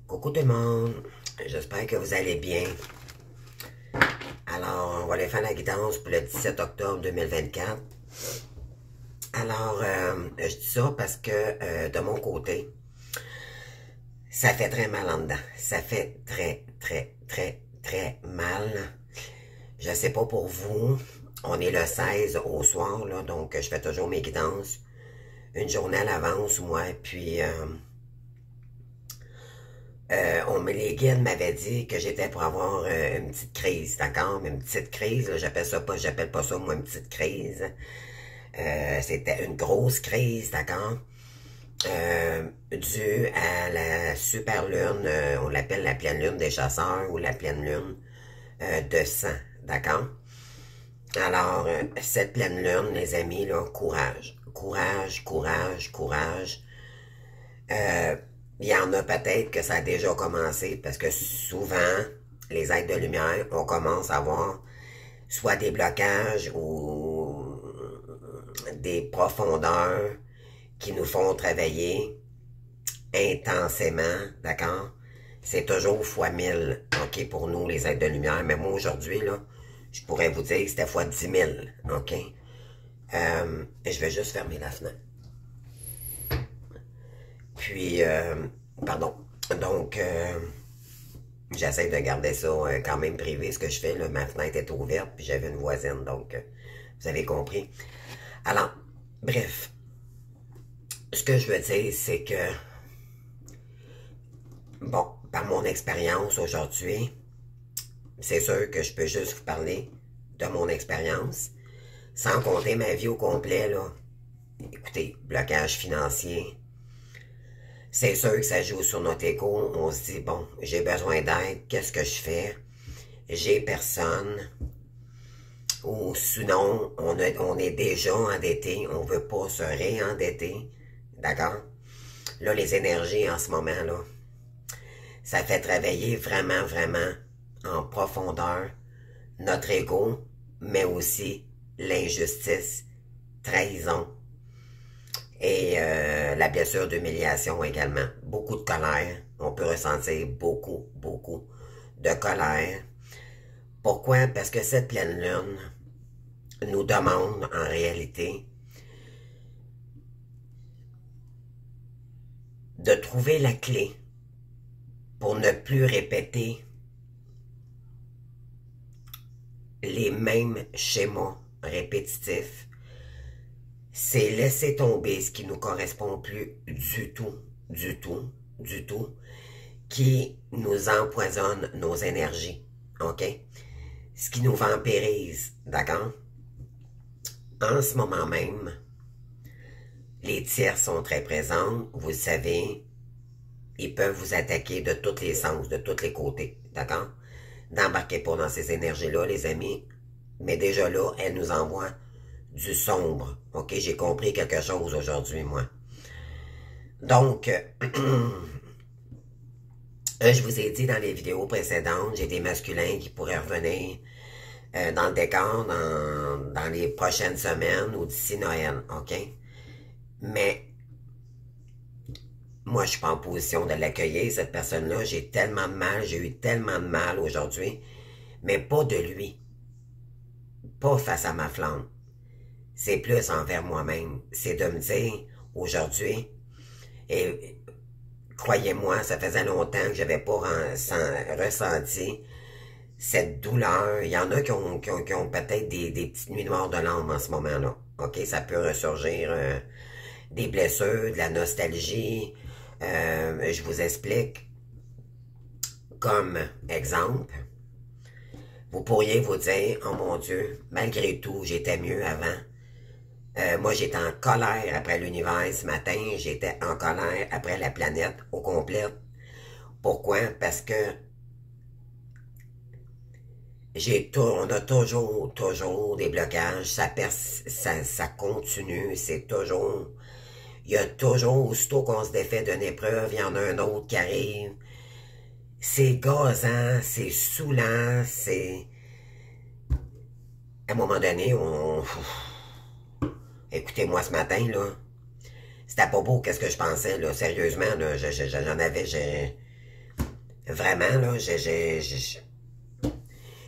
Coucou tout le monde, j'espère que vous allez bien. Alors, on va aller faire la guidance pour le 17 octobre 2024. Alors, je dis ça parce que de mon côté, ça fait très mal en dedans. Ça fait très mal. Je sais pas pour vous, on est le 16 au soir, là, donc je fais toujours mes guidances une journée à l'avance, moi, puis... les guides m'avaient dit que j'étais pour avoir une petite crise, d'accord? Mais une petite crise, j'appelle pas ça, moi, une petite crise. C'était une grosse crise, d'accord? Due à la super lune, on l'appelle la pleine lune des chasseurs ou la pleine lune de sang, d'accord? Alors, cette pleine lune, les amis, là, courage. Courage, courage, courage. Il y en a peut-être que ça a déjà commencé parce que souvent, les êtres de lumière, on commence à avoir soit des blocages ou des profondeurs qui nous font travailler intensément, d'accord? C'est toujours fois 1000, ok, pour nous, les êtres de lumière. Mais moi, aujourd'hui, là, je pourrais vous dire que c'était fois 10 000, ok? Et je vais juste fermer la fenêtre. Puis, pardon. Donc, j'essaie de garder ça quand même privé, ce que je fais. Là, ma fenêtre est ouverte, puis j'avais une voisine, donc vous avez compris. Alors, bref. Ce que je veux dire, c'est que, bon, par mon expérience aujourd'hui, c'est sûr que je peux juste vous parler de mon expérience, sans compter ma vie au complet, là. Écoutez, blocage financier, c'est sûr que ça joue sur notre égo. On se dit, bon, j'ai besoin d'aide, qu'est-ce que je fais? J'ai personne. Ou sinon, on est déjà endetté, on ne veut pas se réendetter. D'accord? Là, les énergies en ce moment, là, ça fait travailler vraiment, vraiment en profondeur notre ego, mais aussi l'injustice, trahison, et la blessure d'humiliation également. Beaucoup de colère. On peut ressentir beaucoup de colère. Pourquoi? Parce que cette pleine lune nous demande en réalité de trouver la clé pour ne plus répéter les mêmes schémas répétitifs. C'est laisser tomber ce qui ne nous correspond plus du tout, qui nous empoisonne nos énergies, ok? Ce qui nous vampirise, d'accord? En ce moment même, les tiers sont très présents, vous le savez, ils peuvent vous attaquer de tous les sens, de tous les côtés, d'accord? N'embarquez pas dans ces énergies-là, les amis, mais déjà là, elles nous envoient du sombre. OK, j'ai compris quelque chose aujourd'hui, moi. Donc, je vous ai dit dans les vidéos précédentes, j'ai des masculins qui pourraient revenir dans le décor dans les prochaines semaines ou d'ici Noël, OK? Mais, moi, je suis pas en position de l'accueillir, cette personne-là. J'ai tellement de mal, j'ai eu tellement de mal aujourd'hui, mais pas de lui. Pas face à ma flamme. C'est plus envers moi-même. C'est de me dire, aujourd'hui, et croyez-moi, ça faisait longtemps que j'avais pas ressenti cette douleur. Il y en a qui ont peut-être des petites nuits noires de l'âme en ce moment-là. OK, ça peut ressurgir des blessures, de la nostalgie. Je vous explique. Comme exemple, vous pourriez vous dire, oh mon Dieu, malgré tout, j'étais mieux avant. Moi, j'étais en colère après l'univers ce matin. J'étais en colère après la planète au complet. Pourquoi? Parce que on a toujours des blocages. Ça continue. C'est toujours... Il y a toujours, aussitôt qu'on se défait d'une épreuve, il y en a un autre qui arrive. C'est gazant, c'est saoulant, c'est... À un moment donné, Écoutez-moi ce matin, là, c'était pas beau qu'est-ce que je pensais, là, sérieusement, là, j'en avais, Vraiment, là,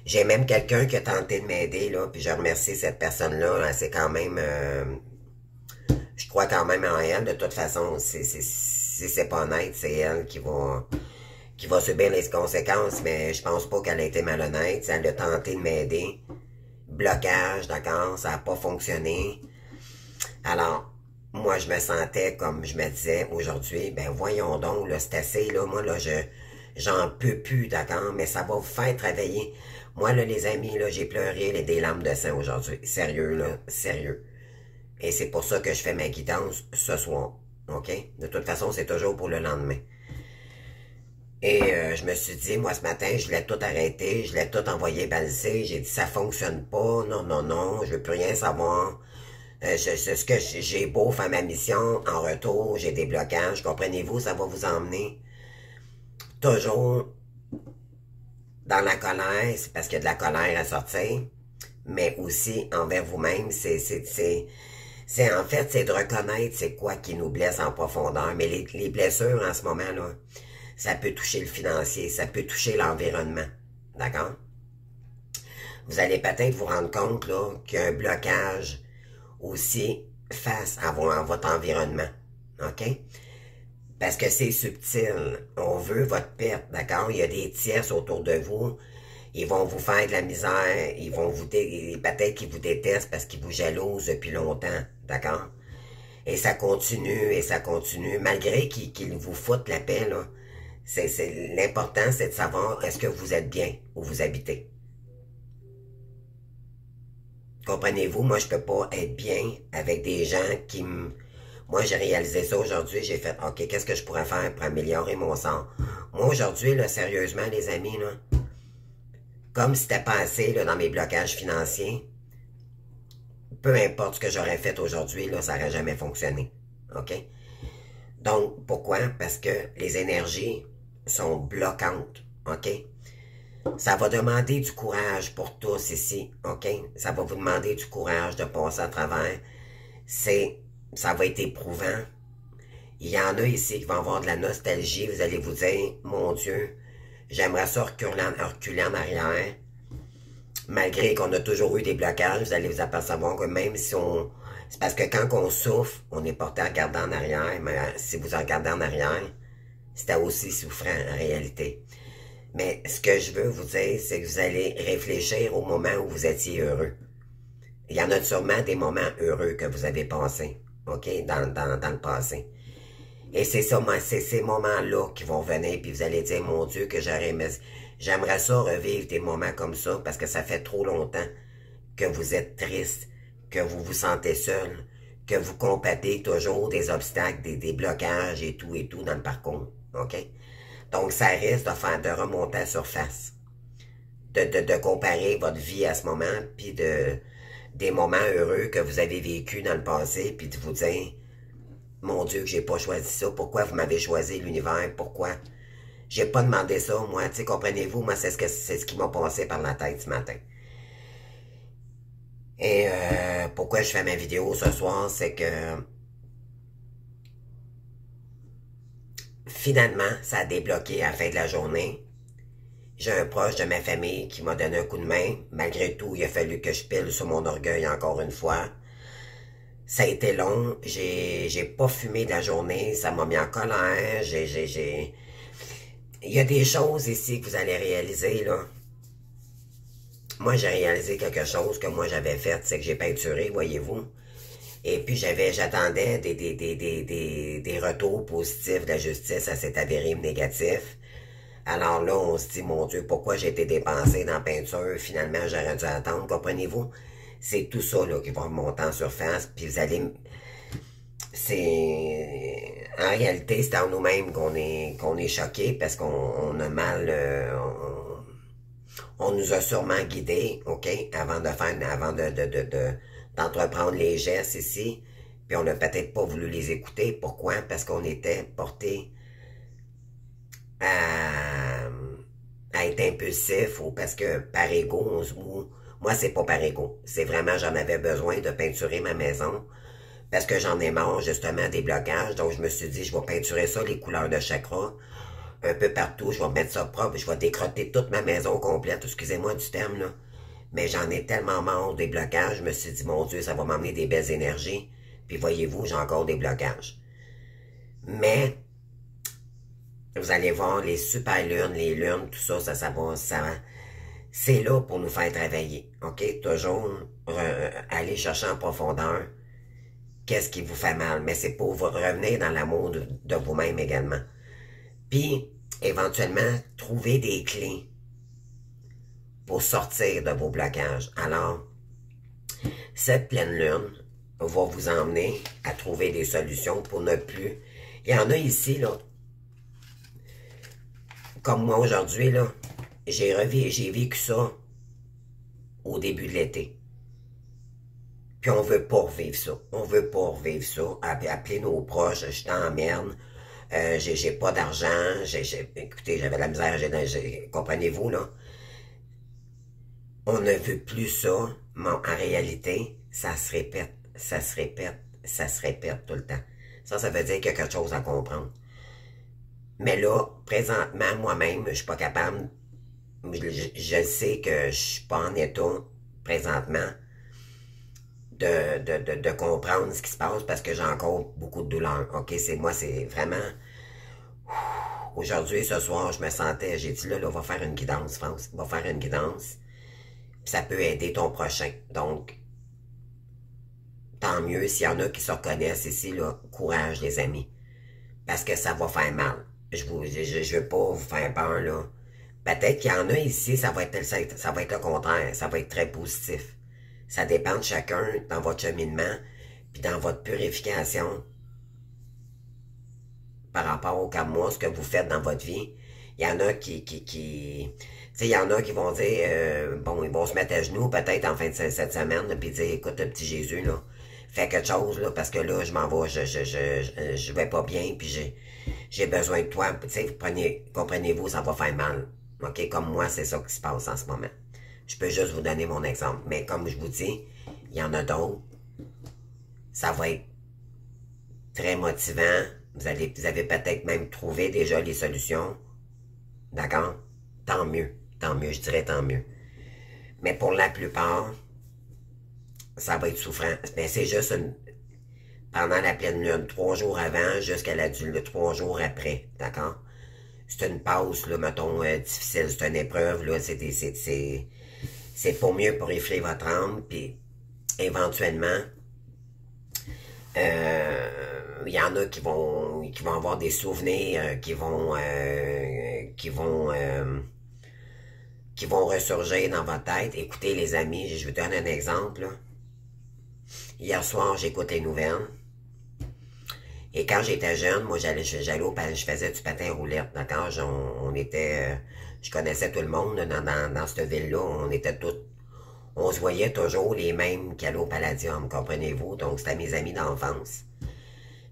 j'ai même quelqu'un qui a tenté de m'aider, là, puis je remercie cette personne-là. Là, c'est quand même... je crois quand même en elle. De toute façon, si c'est pas honnête, c'est elle qui va subir les conséquences, mais je pense pas qu'elle a été malhonnête. Elle a tenté de m'aider. Blocage, d'accord, ça n'a pas fonctionné. Alors, moi, je me sentais comme je me disais aujourd'hui, ben voyons donc, là, c'est assez, là, moi, là, j'en peux plus, d'accord, mais ça va vous faire travailler. Moi, là, les amis, là, j'ai pleuré des larmes de sang aujourd'hui. Sérieux, là, sérieux. Et c'est pour ça que je fais ma guidance ce soir, ok? De toute façon, c'est toujours pour le lendemain. Et je me suis dit, moi, ce matin, je l'ai tout arrêté, je l'ai tout envoyé balancier, j'ai dit, ça fonctionne pas, non, non, non, je veux plus rien savoir. Ce que j'ai beau faire ma mission, en retour, j'ai des blocages, comprenez-vous, ça va vous emmener toujours dans la colère, c'est parce qu'il y a de la colère à sortir, mais aussi envers vous-même, en fait, c'est de reconnaître c'est quoi qui nous blesse en profondeur, mais les blessures en ce moment, là, ça peut toucher le financier, ça peut toucher l'environnement, d'accord? Vous allez peut-être vous rendre compte, là, qu'il y a un blocage aussi face à votre environnement, ok? Parce que c'est subtil. On veut votre perte, d'accord? Il y a des tierces autour de vous. Ils vont vous faire de la misère. Ils vont vous peut-être qu'ils vous détestent parce qu'ils vous jalousent depuis longtemps, d'accord? Et ça continue, malgré qu'ils vous foutent la paix, là. L'important, c'est de savoir est-ce que vous êtes bien où vous habitez. Comprenez-vous, moi, je peux pas être bien avec des gens qui me... Moi, j'ai réalisé ça aujourd'hui, j'ai fait, OK, qu'est-ce que je pourrais faire pour améliorer mon sort? Moi, aujourd'hui, là, sérieusement, les amis, là, comme c'était passé, là, dans mes blocages financiers, peu importe ce que j'aurais fait aujourd'hui, là, ça n'aurait jamais fonctionné. OK? Donc, pourquoi? Parce que les énergies sont bloquantes. OK? Ça va demander du courage pour tous ici, OK? Ça va vous demander du courage de passer à travers. Ça va être éprouvant. Il y en a ici qui vont avoir de la nostalgie. Vous allez vous dire, mon Dieu, j'aimerais ça reculer en arrière. Malgré qu'on a toujours eu des blocages, vous allez vous apercevoir que même si on... C'est parce que quand on souffre, on est porté à regarder en arrière. Mais si vous regardez en arrière, c'était aussi souffrant en réalité. Mais ce que je veux vous dire, c'est que vous allez réfléchir au moment où vous étiez heureux. Il y en a sûrement des moments heureux que vous avez passés, OK, dans le passé. Et c'est ça, c'est ces moments-là qui vont venir, puis vous allez dire, mon Dieu, que j'aimerais ça revivre des moments comme ça, parce que ça fait trop longtemps que vous êtes triste, que vous vous sentez seul, que vous compatez toujours des obstacles, des blocages et tout dans le parcours, OK? Donc, ça risque de remonter à la surface, de comparer votre vie à ce moment, puis des moments heureux que vous avez vécu dans le passé, puis de vous dire, mon Dieu, que j'ai pas choisi ça, pourquoi vous m'avez choisi l'univers, pourquoi? J'ai pas demandé ça, moi, tu sais, comprenez-vous, moi, c'est ce qui m'a passé par la tête ce matin. Et pourquoi je fais ma vidéo ce soir, c'est que finalement, ça a débloqué à la fin de la journée. J'ai un proche de ma famille qui m'a donné un coup de main. Malgré tout, il a fallu que je pile sur mon orgueil encore une fois. Ça a été long. J'ai pas fumé de la journée. Ça m'a mis en colère. Il y a des choses ici que vous allez réaliser, là. Moi, j'ai réalisé quelque chose que moi j'avais fait, c'est que j'ai peinturé, voyez-vous. Et puis j'attendais des retours positifs de la justice, ça s'est avéré négatif. Alors là, on se dit, mon Dieu, pourquoi j'ai été dépensé dans la peinture? Finalement, j'aurais dû attendre, comprenez-vous? C'est tout ça là, qui va remonter en surface, puis vous allez... En réalité, c'est en nous-mêmes qu'on est choqués, parce qu'on a mal... on nous a sûrement guidés, OK, avant d'entreprendre les gestes ici, puis on n'a peut-être pas voulu les écouter. Pourquoi? Parce qu'on était portés à être impulsif, ou parce que par ego, moi c'est pas par ego, c'est vraiment j'en avais besoin de peinturer ma maison, parce que j'en ai marre justement des blocages, donc je me suis dit je vais peinturer ça, les couleurs de chakra, un peu partout, je vais mettre ça propre, je vais décrotter toute ma maison complète, excusez-moi du terme, là. Mais j'en ai tellement marre des blocages, je me suis dit, mon Dieu, ça va m'emmener des belles énergies. Puis voyez-vous, j'ai encore des blocages. Mais, vous allez voir, les super lunes, les lunes, tout ça, c'est là pour nous faire travailler. OK? Toujours aller chercher en profondeur qu'est-ce qui vous fait mal. Mais c'est pour vous revenir dans l'amour de vous-même également. Puis, éventuellement, trouver des clés pour sortir de vos blocages. Alors, cette pleine lune va vous emmener à trouver des solutions pour ne plus... Il y en a ici, là, comme moi aujourd'hui, là, j'ai vécu ça au début de l'été. Puis on veut pas revivre ça. On veut pas revivre ça. Appeler nos proches, je suis en merde, j'ai pas d'argent, écoutez, j'avais de la misère, comprenez-vous, là? On ne veut plus ça, mais en réalité, ça se répète, ça se répète, ça se répète tout le temps. Ça veut dire qu'il y a quelque chose à comprendre. Mais là, présentement, moi-même, je suis pas capable, je sais que je suis pas en état, présentement, de comprendre ce qui se passe parce que j'ai encore beaucoup de douleur. OK, c'est vraiment... Aujourd'hui, ce soir, je me sentais, j'ai dit là, on va faire une guidance, France, on va faire une guidance. Puis ça peut aider ton prochain. Donc, tant mieux s'il y en a qui se reconnaissent ici, là, courage les amis. Parce que ça va faire mal. Je veux pas vous faire peur, là. Peut-être qu'il y en a ici, ça va être le contraire. Ça va être très positif. Ça dépend de chacun dans votre cheminement, puis dans votre purification par rapport au moi, ce que vous faites dans votre vie. Il y en a tu sais, il y en a qui vont dire, bon, ils vont se mettre à genoux peut-être en fin de cette semaine, puis dire, écoute, petit Jésus, là, fais quelque chose, là, parce que là, je m'en vais, je vais pas bien, puis j'ai besoin de toi. Tu sais, comprenez-vous, ça va faire mal. OK? Comme moi, c'est ça qui se passe en ce moment. Je peux juste vous donner mon exemple. Mais comme je vous dis, il y en a d'autres. Ça va être très motivant. Vous avez peut-être même trouvé déjà les solutions. D'accord? Tant mieux. Tant mieux, je dirais tant mieux. Mais pour la plupart, ça va être souffrant. Mais c'est juste pendant la pleine lune, 3 jours avant jusqu'à la 3 jours après. D'accord? C'est une pause, là, mettons, difficile. C'est une épreuve, là. C'est pour mieux purifier votre âme, puis éventuellement, il y en a qui vont avoir des souvenirs qui vont ressurgir dans votre tête. Écoutez, les amis, je vous donne un exemple, là. Hier soir, j'écoute les nouvelles. Et quand j'étais jeune, moi, je faisais du patin roulette, d'accord? Je connaissais tout le monde dans cette ville-là. On se voyait toujours les mêmes qui allaient au Palladium, comprenez-vous? Donc, c'était mes amis d'enfance.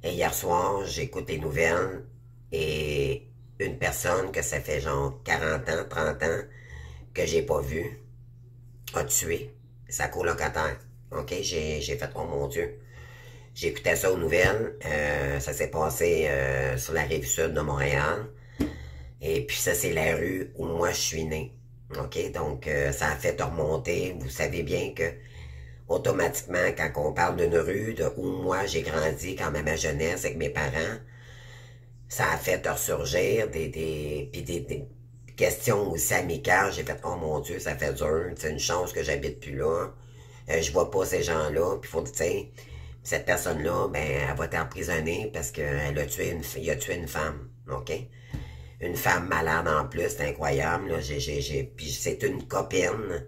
Et hier soir, j'écoute les nouvelles et une personne que ça fait genre 40 ans, 30 ans que j'ai pas vue a tué sa colocataire. OK? J'ai fait, oh mon Dieu. J'écoutais ça aux nouvelles. Ça s'est passé sur la rive sud de Montréal. Et puis ça, c'est la rue où moi je suis né. OK? Donc, ça a fait remonter. Vous savez bien que automatiquement, quand on parle d'une rue de où moi j'ai grandi quand même à ma jeunesse avec mes parents, ça a fait ressurgir des questions aussi amicales. J'ai fait, oh mon Dieu, ça fait dur. C'est une chance que j'habite plus là. Je vois pas ces gens-là. Puis faut, tu sais, cette personne-là, ben, elle va être emprisonnée parce qu'il a tué une femme. OK? Une femme malade en plus, c'est incroyable. Là. Puis c'est une copine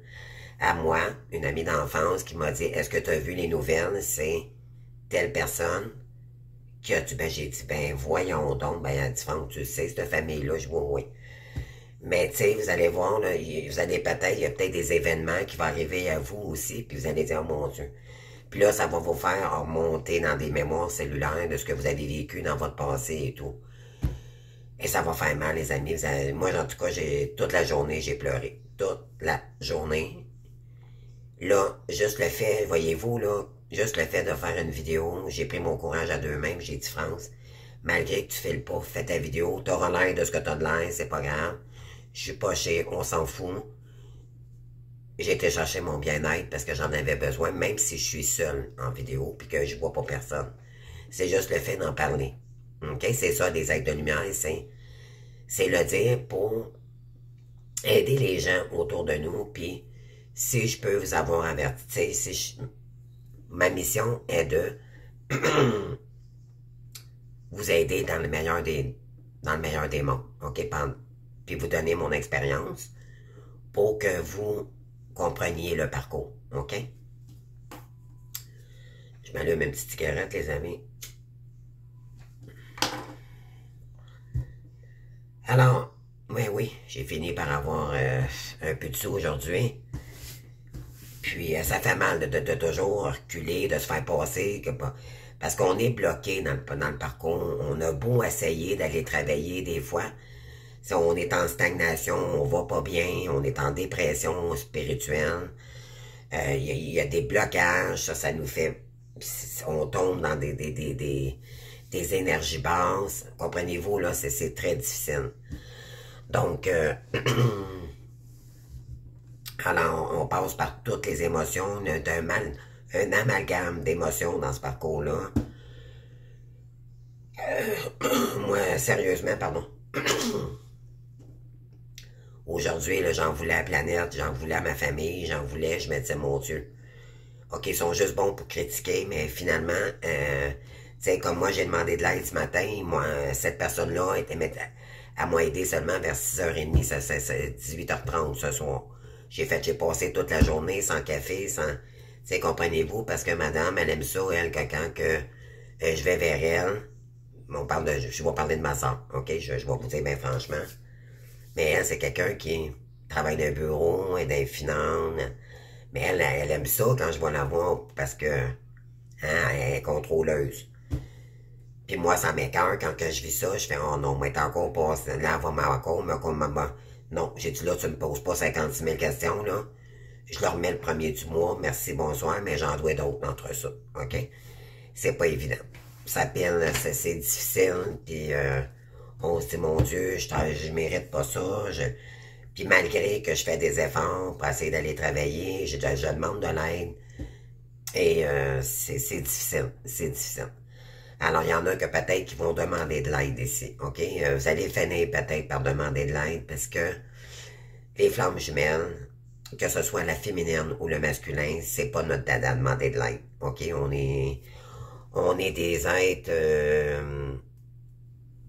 à moi, une amie d'enfance, qui m'a dit, est-ce que tu as vu les nouvelles? C'est telle personne qui a tué. Ben, j'ai dit, ben, voyons donc. Ben, elle dit, tu sais, cette famille-là, je vois, oui. Mais, tu sais, vous allez voir, là, il y a peut-être des événements qui vont arriver à vous aussi, puis vous allez dire, oh mon Dieu. Puis là, ça va vous faire remonter dans des mémoires cellulaires de ce que vous avez vécu dans votre passé et tout. Et ça va faire mal, les amis. Moi, en tout cas, toute la journée, j'ai pleuré. Toute la journée. Là, juste le fait, voyez-vous, là, juste le fait de faire une vidéo, j'ai pris mon courage à deux mains, j'ai dit, France, malgré que tu files pas, fais ta vidéo, t'auras l'air de ce que t'as de l'air, c'est pas grave. Je suis pas chez, on s'en fout. J'ai été chercher mon bien-être parce que j'en avais besoin, même si je suis seul en vidéo puis que je vois pas personne. C'est juste le fait d'en parler. OK? C'est ça, des êtres de lumière, c'est le dire pour aider les gens autour de nous, puis si je peux vous avoir averti, ma mission est de vous aider dans le meilleur des mondes, OK? Puis vous donner mon expérience pour que vous compreniez le parcours, OK? Je m'allume une petite cigarette, les amis. Alors, oui, j'ai fini par avoir un peu de sous aujourd'hui. Puis, ça fait mal de toujours reculer, de se faire passer, parce qu'on est bloqué dans le parcours. On a beau essayer d'aller travailler des fois. Si on est en stagnation, on va pas bien, on est en dépression spirituelle. Il y a des blocages, ça nous fait... On tombe dans des énergies basses. Comprenez-vous, là, c'est très difficile. Donc, alors, on passe par toutes les émotions, un amalgame d'émotions dans ce parcours-là. Moi, sérieusement, pardon. Aujourd'hui, j'en voulais à la planète, j'en voulais à ma famille, je me disais, mon Dieu. OK, ils sont juste bons pour critiquer, mais finalement, tu sais, comme moi, j'ai demandé de l'aide ce matin, moi, cette personne-là m'a aidé seulement vers 6h30, c'est 18h30 ce soir. J'ai passé toute la journée sans café, sans... Tu sais, comprenez-vous, parce que madame, elle aime ça, elle, quand je vais vers elle, je vais parler de ma soeur, OK? Je vais vous dire bien franchement. Mais elle, c'est quelqu'un qui travaille dans un bureau, et dans les finances. Mais elle aime ça quand je vais la voir parce que elle est contrôleuse. Puis moi, ça m'écoeure quand je vis ça. Je fais, oh non, mais t'es encore passé. Là, elle va encore, maman. Non, j'ai dit là, tu me poses pas 56 000 questions, là. Je leur remets le premier du mois, merci, bonsoir, mais j'en dois d'autres entre ça, OK? C'est pas évident. Ça pile, c'est difficile, puis on se dit, mon Dieu, je mérite pas ça, puis malgré que je fais des efforts pour essayer d'aller travailler, je demande de l'aide, et c'est difficile. Alors, il y en a que peut-être qui vont demander de l'aide ici, OK? Vous allez finir peut-être par demander de l'aide parce que les flammes jumelles, que ce soit la féminine ou le masculin, c'est pas notre dada de demander de l'aide, OK? On est des êtres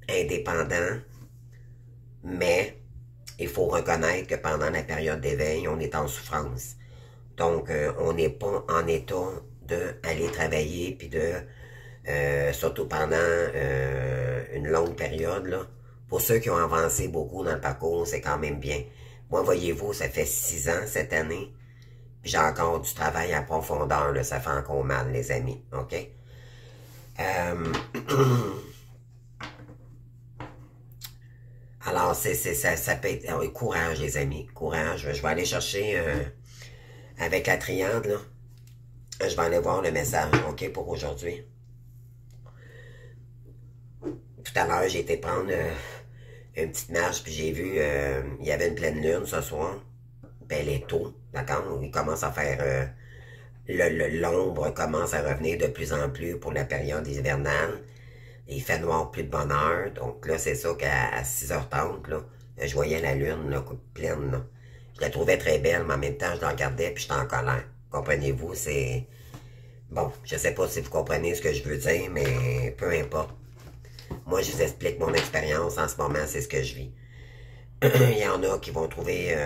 indépendants, mais il faut reconnaître que pendant la période d'éveil, on est en souffrance. Donc, on n'est pas en état d'aller travailler puis de... surtout pendant une longue période, là. Pour ceux qui ont avancé beaucoup dans le parcours, c'est quand même bien. Moi, voyez-vous, ça fait 6 ans cette année, puis j'ai encore du travail à profondeur, là, ça fait encore mal, les amis, OK? Alors, ça peut être... courage, les amis, courage. Je vais aller chercher, avec la triade, là, je vais aller voir le message, OK, pour aujourd'hui. Tout à l'heure, j'ai été prendre une petite marche, puis j'ai vu, il y avait une pleine lune ce soir. Ben, elle est tôt, d'accord? Il commence à faire... l'ombre commence à revenir de plus en plus pour la période hivernale. Il fait noir plus de bonne heure. Donc là, c'est ça qu'à 6h30, là, je voyais la lune là, pleine. Là. Je la trouvais très belle, mais en même temps, je la regardais puis j'étais en colère. Comprenez-vous, c'est... Bon, je sais pas si vous comprenez ce que je veux dire, mais peu importe. Moi, je vous explique mon expérience en ce moment, c'est ce que je vis. Il y en a qui vont trouver...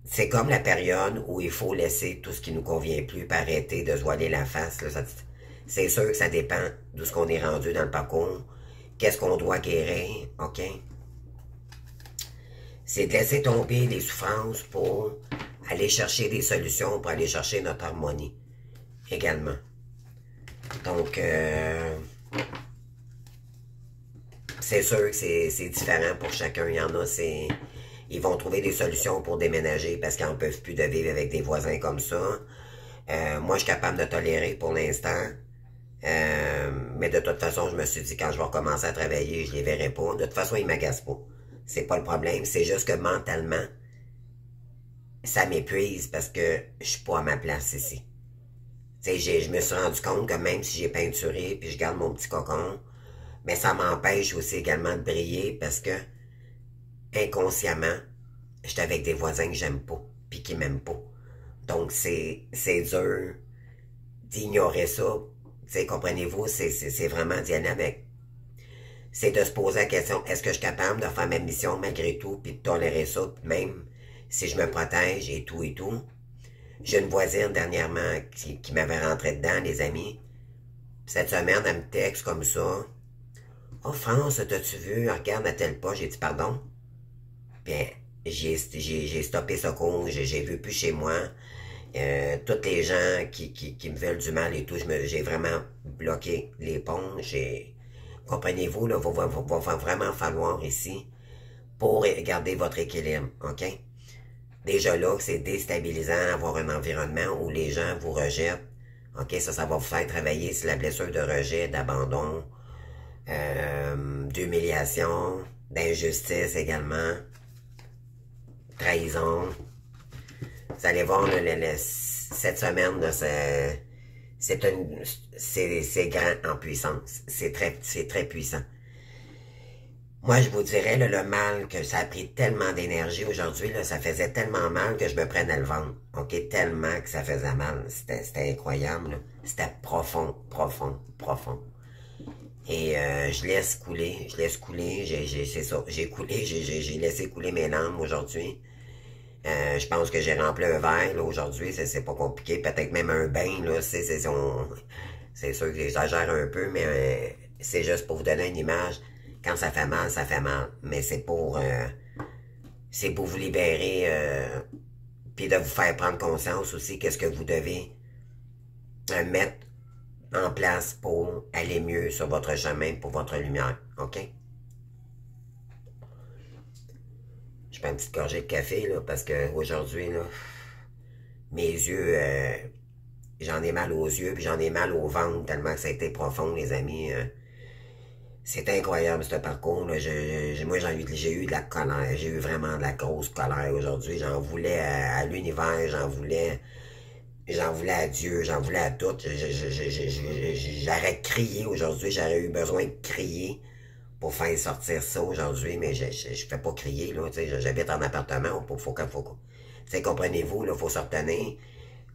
c'est comme la période où il faut laisser tout ce qui nous convient plus, puis arrêter de se voiler la face. C'est sûr que ça dépend d'où ce qu'on est rendu dans le parcours. Qu'est-ce qu'on doit guérir, OK? C'est de laisser tomber les souffrances pour aller chercher des solutions, pour aller chercher notre harmonie également. Donc, c'est sûr que c'est différent pour chacun. Il y en a, ils vont trouver des solutions pour déménager parce qu'ils n'en peuvent plus de vivre avec des voisins comme ça. Moi, je suis capable de tolérer pour l'instant. Mais de toute façon, je me suis dit, quand je vais recommencer à travailler, je les verrai pas. De toute façon, ils m'agacent pas. C'est pas le problème. C'est juste que mentalement, ça m'épuise parce que je suis pas à ma place ici. Tu sais, je me suis rendu compte que même si j'ai peinturé puis je garde mon petit cocon, mais ça m'empêche aussi également de briller parce que inconsciemment, j'étais avec des voisins que j'aime pas puis qui m'aiment pas. Donc c'est dur d'ignorer ça. Tu sais, comprenez-vous, c'est vraiment d'y aller avec. C'est de se poser la question, est-ce que je suis capable de faire ma mission malgré tout puis de tolérer ça, même si je me protège et tout et tout. J'ai une voisine dernièrement qui m'avait rentré dedans, les amis. Cette semaine, elle me texte comme ça. Oh France, t'as-tu vu? Regarde à tel pas. J'ai dit pardon. Bien, j'ai stoppé ce cours. J'ai vu plus chez moi. Tous les gens qui me veulent du mal et tout, j'ai vraiment bloqué les ponts. Comprenez-vous, là, va vraiment falloir ici pour garder votre équilibre, OK? Déjà là, c'est déstabilisant d'avoir un environnement où les gens vous rejettent. OK, ça va vous faire travailler sur la blessure de rejet, d'abandon, d'humiliation, d'injustice également, trahison. Vous allez voir, cette semaine, c'est grand en puissance. C'est très puissant. Moi, je vous dirais, là, le mal que ça a pris tellement d'énergie aujourd'hui, là, ça faisait tellement mal que je me prenais le ventre. OK? Tellement que ça faisait mal. C'était incroyable, c'était profond, profond, profond. Et je laisse couler, c'est ça. J'ai coulé, j'ai laissé couler mes larmes aujourd'hui. Je pense que j'ai rempli un verre, là, aujourd'hui, c'est pas compliqué. Peut-être même un bain, là, c'est sûr que j'exagère un peu, mais c'est juste pour vous donner une image. Quand ça fait mal, ça fait mal. Mais c'est pour vous libérer, puis de vous faire prendre conscience aussi qu'est-ce que vous devez mettre en place pour aller mieux sur votre chemin, pour votre lumière. OK? Je prends une petite gorgée de café, là, parce que aujourd'hui, là, mes yeux, j'en ai mal aux yeux, puis j'en ai mal au ventre, tellement que ça a été profond, les amis. C'est incroyable, ce parcours. Là. Moi, j'ai eu de la colère. J'ai eu vraiment de la grosse colère aujourd'hui. J'en voulais à l'univers, j'en voulais à Dieu, j'en voulais à tout. J'aurais crié aujourd'hui, j'aurais eu besoin de crier pour faire sortir ça aujourd'hui, mais je fais pas crier, là. J'habite en appartement, faut. Tu sais, comprenez-vous, là, faut se retenir.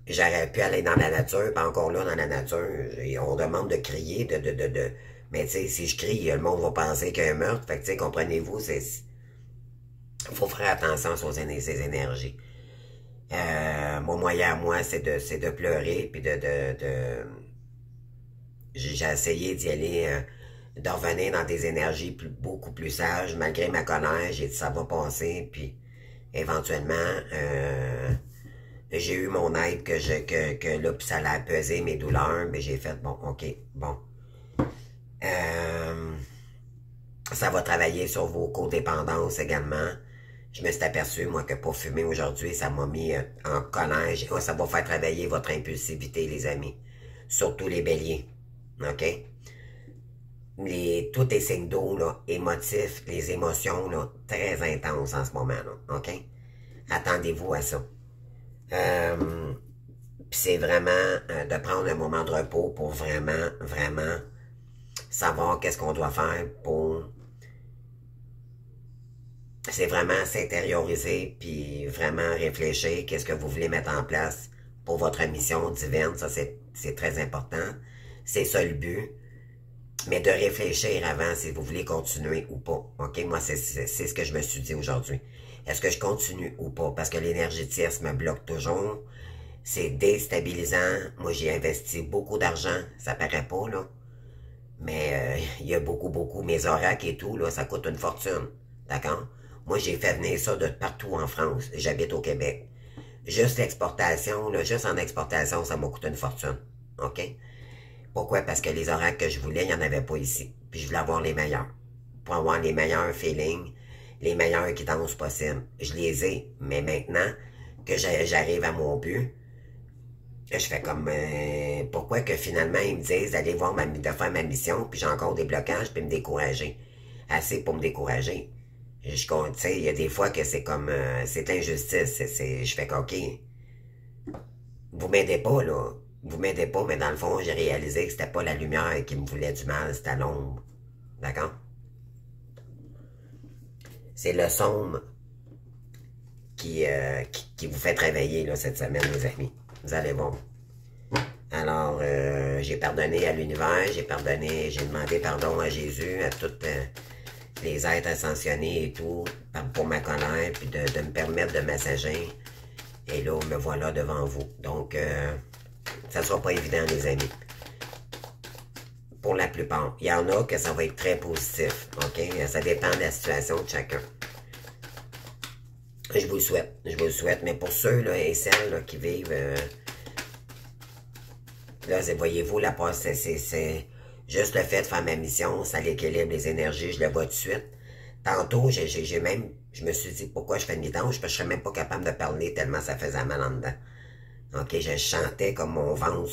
J'aurais pu aller dans la nature, pas encore là dans la nature. On demande de crier, mais tu sais, si je crie, le monde va penser qu'il y a un meurtre. Fait que tu sais, comprenez-vous, faut faire attention sur ces énergies. Mon moyen à moi, c'est de pleurer, puis j'ai essayé d'y aller, de revenir dans des énergies beaucoup plus sages, malgré ma colère. J'ai dit ça va passer, puis éventuellement, j'ai eu mon aide que là, puis ça allait apaiser mes douleurs, mais j'ai fait, bon, ok, bon. Ça va travailler sur vos codépendances également. Je me suis aperçu, moi, que pour fumer aujourd'hui, ça m'a mis en colère. Ça va faire travailler votre impulsivité, les amis. Surtout les béliers. OK? Tous les signes d'eau, là, émotifs, les émotions, là, très intenses en ce moment, là. OK? Attendez-vous à ça. Puis c'est vraiment de prendre un moment de repos pour vraiment, vraiment savoir qu'est-ce qu'on doit faire pour... C'est vraiment s'intérioriser, puis vraiment réfléchir qu'est-ce que vous voulez mettre en place pour votre mission divine. Ça, c'est très important. C'est ça le but. Mais de réfléchir avant si vous voulez continuer ou pas. OK? Moi, c'est ce que je me suis dit aujourd'hui. Est-ce que je continue ou pas? Parce que l'énergie tierce me bloque toujours. C'est déstabilisant. Moi, j'ai investi beaucoup d'argent. Ça paraît pas, là. Mais il y a beaucoup. Mes oracles et tout, là, ça coûte une fortune. D'accord? Moi, j'ai fait venir ça de partout en France. J'habite au Québec. Juste l'exportation, là, juste en exportation, ça m'a coûté une fortune. OK? Pourquoi? Parce que les oracles que je voulais, il n'y en avait pas ici. Puis je voulais avoir les meilleurs. Pour avoir les meilleurs feelings, les meilleures quittances possibles. Je les ai. Mais maintenant que j'arrive à mon but, Je fais comme, pourquoi que finalement ils me disent d'aller voir de faire ma mission, puis j'ai encore des blocages, puis me décourager. Assez pour me décourager. Tu sais, il y a des fois que c'est comme, c'est injustice. Je fais OK, vous m'aidez pas, là. Vous m'aidez pas, mais dans le fond, j'ai réalisé que c'était pas la lumière qui me voulait du mal, c'était l'ombre. D'accord? C'est le sombre qui vous fait travailler, là, cette semaine, les amis. Vous allez voir. Alors, j'ai pardonné à l'univers, j'ai demandé pardon à Jésus, à tous les êtres ascensionnés et tout, pour ma colère, puis de me permettre de m'assager. Et là, me voilà devant vous. Donc, ça sera pas évident, les amis. Pour la plupart. Il y en a que ça va être très positif, OK? Ça dépend de la situation de chacun. Je vous le souhaite, mais pour ceux là, et celles là, qui vivent... là, voyez-vous, la passe, c'est juste le fait de faire ma mission, ça l'équilibre les énergies, je le vois tout de suite. Tantôt, je me suis dit, pourquoi je fais une vidange? Parce que je serais même pas capable de parler tellement ça faisait mal en dedans. OK, je chantais comme mon ventre,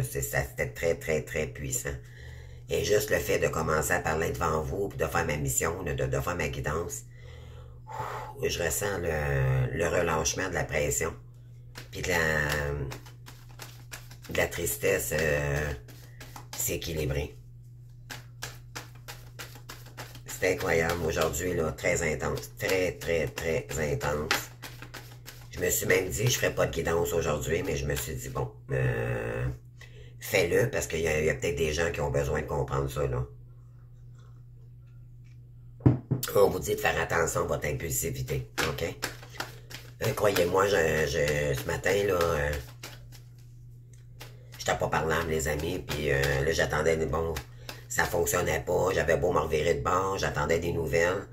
c'était très, très, très puissant. Et juste le fait de commencer à parler devant vous, puis de faire ma mission, de faire ma guidance, je ressens le relâchement de la pression, puis de la tristesse s'équilibrer. C'est incroyable aujourd'hui, là, très intense, très, très, très intense. Je me suis même dit, je ferais pas de guidance aujourd'hui, mais je me suis dit, bon, fais-le, parce qu'il y a peut-être des gens qui ont besoin de comprendre ça, là. On vous dit de faire attention à votre impulsivité, OK? Croyez-moi, ce matin, là, j'étais pas parlable, les amis, puis là, j'attendais, bon, ça fonctionnait pas, j'avais beau me revirer de bord, j'attendais des nouvelles.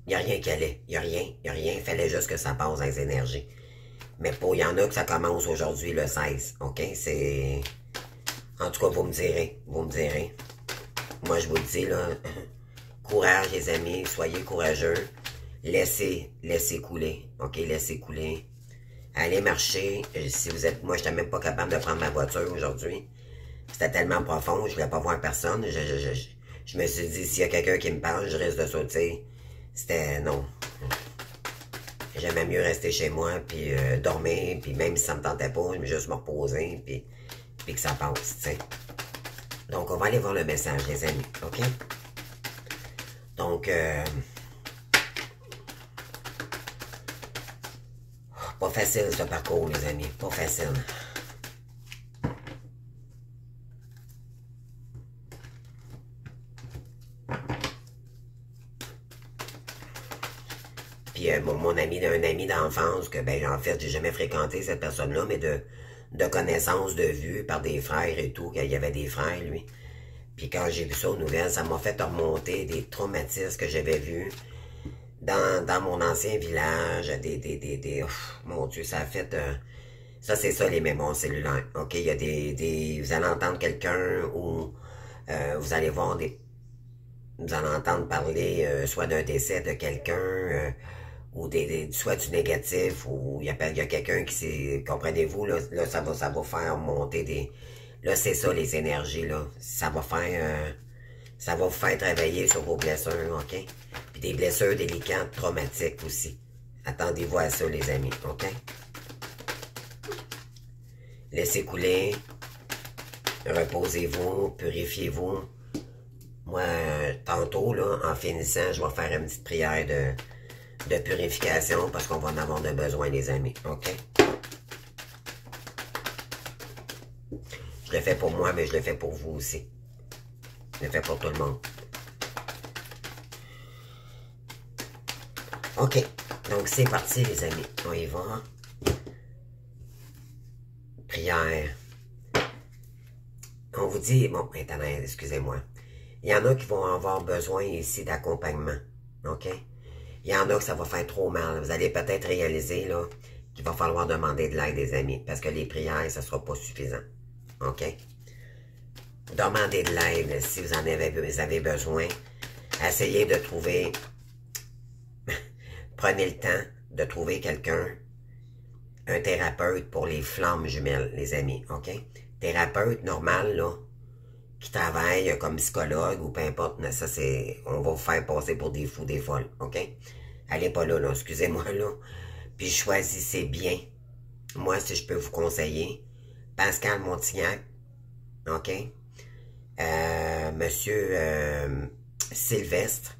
Il n'y a rien qui allait, il n'y a rien, il fallait juste que ça passe dans les énergies. Mais il y en a que ça commence aujourd'hui, le 16, OK? C'est... En tout cas, vous me direz. Moi, je vous le dis, là, courage, les amis, soyez courageux. Laissez couler, OK? Laissez couler. Allez marcher. Si vous êtes... Moi, je n'étais même pas capable de prendre ma voiture aujourd'hui. C'était tellement profond, je voulais pas voir personne. Je me suis dit, s'il y a quelqu'un qui me parle, je risque de sauter. C'était... non. J'aimais mieux rester chez moi, puis dormir, puis même si ça me tentait pas, je me juste me reposer, puis que ça passe, tu sais. Donc, on va aller voir le message, les amis, OK? Donc, pas facile ce parcours, les amis, pas facile. Puis un ami d'enfance que, ben, en fait, j'ai jamais fréquenté cette personne-là, mais de connaissances, de vue par des frères et tout, qu'il y avait des frères, lui. Puis quand j'ai vu ça aux nouvelles, ça m'a fait remonter des traumatismes que j'avais vus dans mon ancien village, mon Dieu, ça a fait... ça, c'est ça, les mémoires cellulaires, OK? Il y a vous allez entendre quelqu'un ou vous allez voir vous allez entendre parler soit d'un décès de quelqu'un... ou soit du négatif, ou il y a quelqu'un qui s'est... Comprenez-vous, là, ça va faire monter des... Là, c'est ça, les énergies, là. Ça va vous faire travailler sur vos blessures, OK? Puis des blessures délicates, traumatiques aussi. Attendez-vous à ça, les amis, OK? Laissez couler. Reposez-vous, purifiez-vous. Moi, tantôt, là, en finissant, je vais faire une petite prière de purification parce qu'on va en avoir de besoin, les amis. OK? Je le fais pour moi, mais je le fais pour vous aussi. Je le fais pour tout le monde. OK. Donc, c'est parti, les amis. On y va. Prière. On vous dit... Bon, Internet, excusez-moi. Il y en a qui vont avoir besoin ici d'accompagnement. OK? Il y en a que ça va faire trop mal. Vous allez peut-être réaliser là qu'il va falloir demander de l'aide des amis. Parce que les prières, ça ne sera pas suffisant. OK? Demandez de l'aide si vous avez besoin. Essayez de trouver... Prenez le temps de trouver quelqu'un un thérapeute pour les flammes jumelles, les amis, OK? Thérapeute normal, là, qui travaille comme psychologue ou peu importe, mais ça c'est, on va vous faire passer pour des fous, des folles, OK? Allez pas là, excusez-moi, là. Puis choisissez bien. Moi, si je peux vous conseiller, Pascal Montignac, OK? Monsieur Sylvestre,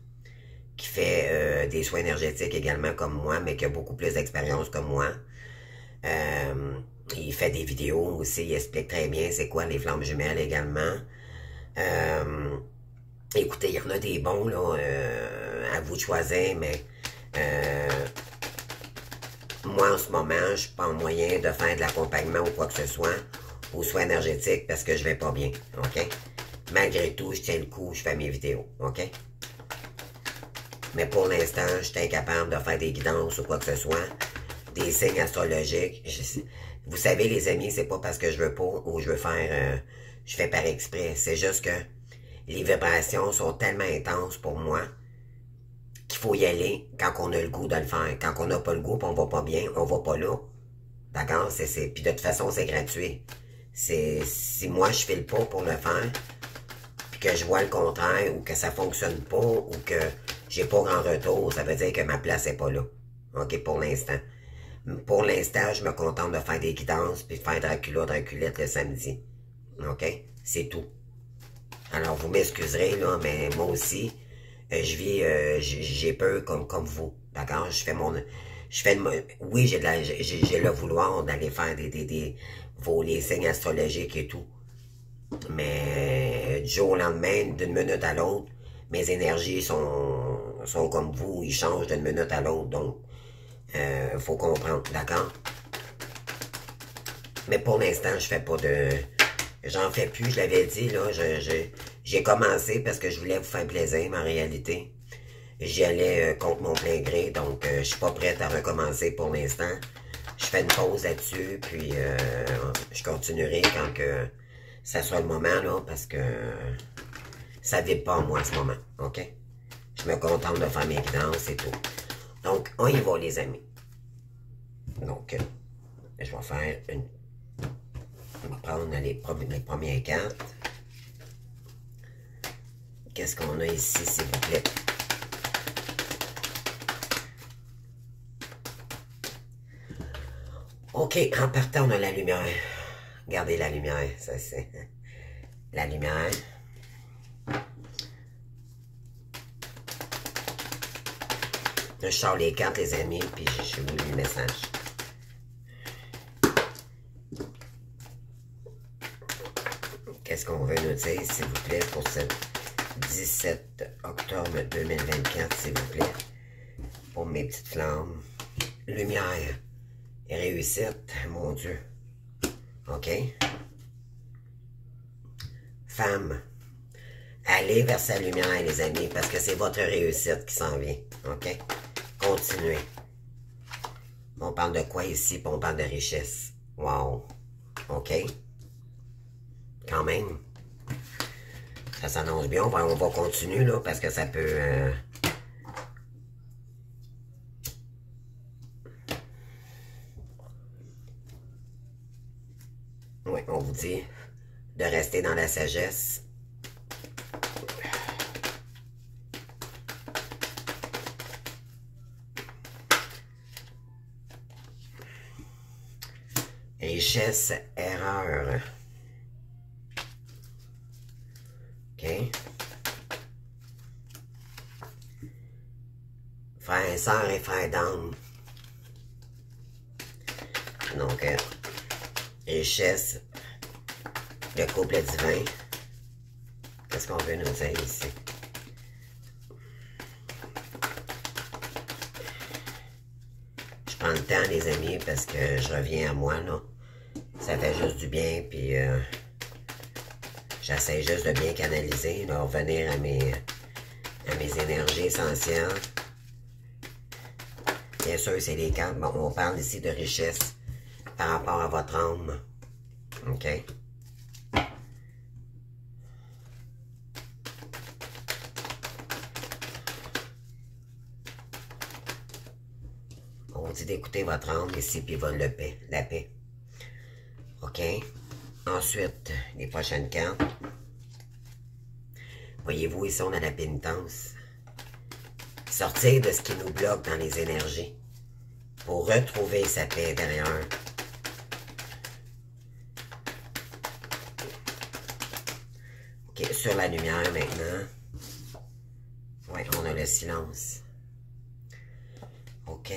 qui fait des soins énergétiques également comme moi, mais qui a beaucoup plus d'expérience que moi. Il fait des vidéos aussi, il explique très bien c'est quoi les flammes jumelles également. Écoutez, il y en a des bons, là, à vous de choisir, mais moi, en ce moment, je suis pas en moyen de faire de l'accompagnement ou quoi que ce soit, ou soins énergétiques, parce que je vais pas bien, OK? Malgré tout, je tiens le coup, je fais mes vidéos, OK? Mais pour l'instant, je suis incapable de faire des guidances ou quoi que ce soit, des signes astrologiques. Vous savez, les amis, c'est pas parce que je veux pas ou je veux faire, je fais par exprès. C'est juste que les vibrations sont tellement intenses pour moi qu'il faut y aller quand on a le goût de le faire. Quand on n'a pas le goût, puis on va pas bien, on va pas là. D'accord? Puis de toute façon, c'est gratuit. Si moi je file pas pour le faire, puis que je vois le contraire, ou que ça fonctionne pas, ou que j'ai pas grand retour, ça veut dire que ma place est pas là. OK, pour l'instant. Pour l'instant, je me contente de faire des guidances, puis de faire Dracula, Draculette le samedi. OK? C'est tout. Alors, vous m'excuserez, là, mais moi aussi, je vis, j'ai peur comme vous. D'accord? Oui, j'ai le vouloir d'aller faire les signes astrologiques et tout. Mais du jour au lendemain, d'une minute à l'autre, mes énergies sont comme vous, ils changent d'une minute à l'autre, donc faut comprendre, d'accord? Mais pour l'instant, je fais pas de... J'en fais plus, je l'avais dit, là, j'ai commencé parce que je voulais vous faire plaisir, mais en réalité, j'y allais contre mon plein gré, donc je suis pas prête à recommencer pour l'instant. Je fais une pause là-dessus, puis je continuerai quand que ça sera le moment, là, parce que ça ne vibre pas en moi en ce moment, OK? Je me contente de faire mes guidances et tout. Donc, on y va, les amis. Donc, je vais faire une... On va prendre les premières cartes. Qu'est-ce qu'on a ici, s'il vous plaît? OK, en partant, on a la lumière. Regardez la lumière, ça c'est... La lumière. Je sors les cartes, les amis, puis je vous lis le message. Qu'est-ce qu'on veut nous dire, s'il vous plaît, pour ce 17 octobre 2024, s'il vous plaît, pour mes petites flammes. Lumière et réussite, mon Dieu. OK? Femme, allez vers sa lumière, les amis, parce que c'est votre réussite qui s'en vient. OK? Continuez. On parle de quoi ici? On parle de richesse. Wow. OK? Quand même. Ça s'annonce bien. On va continuer, là, parce que ça peut... Oui, on vous dit de rester dans la sagesse. Richesse, erreur. OK? Frère, sœur et frère d'âme. Donc, richesse, le couple divin. Qu'est-ce qu'on veut nous dire ici? Je prends le temps, les amis, parce que je reviens à moi, là. Ça fait juste du bien, puis j'essaie juste de bien canaliser, de revenir à mes énergies essentielles. Bien sûr, c'est les cartes. Bon, on parle ici de richesse par rapport à votre âme. OK? On dit d'écouter votre âme ici, puis vol de paix, la paix. OK? Ensuite, les prochaines cartes. Voyez-vous, ici, on a la pénitence. Sortir de ce qui nous bloque dans les énergies pour retrouver sa paix intérieure. OK, sur la lumière maintenant. Oui, on a le silence. OK.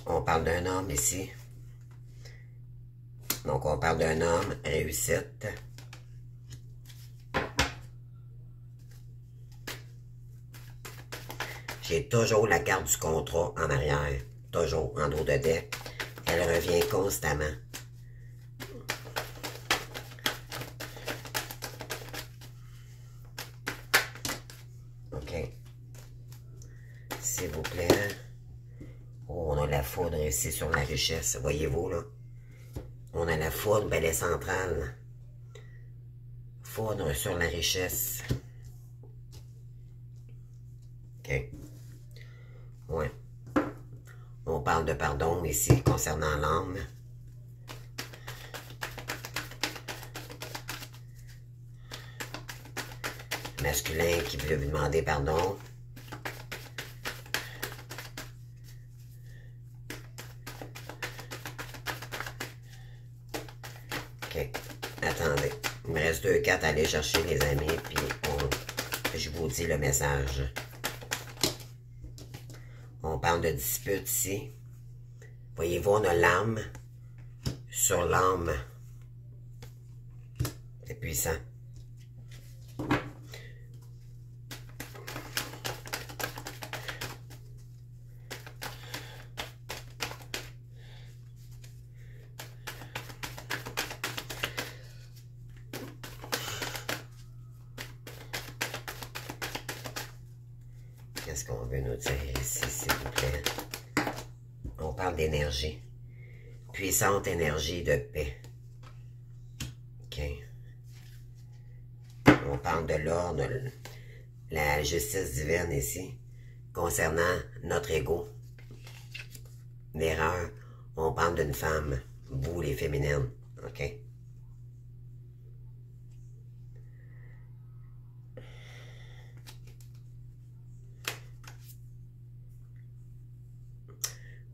On parle d'un homme ici. Donc, on parle d'un homme, réussite. J'ai toujours la carte du contrat en arrière. Toujours en dos de deck. Elle revient constamment. OK. S'il vous plaît. Oh, on a la foudre ici sur la richesse. Voyez-vous, là? On a la foudre, ben, elle est centrale. Foudre sur la richesse. OK. Ouais. On parle de pardon ici concernant l'âme. Masculin qui veut vous demander pardon. OK. Attendez. Il me reste 2 cartes à aller chercher, les amis, puis je vous dis le message. On parle de dispute ici. Voyez-vous, on a l'âme sur l'âme. C'est puissant. Qu'est-ce qu'on veut nous dire ici, s'il vous plaît? On parle d'énergie. Puissante énergie de paix. OK. On parle de l'ordre, la justice divine ici, concernant notre ego. L'erreur, on parle d'une femme, vous les féminines. OK?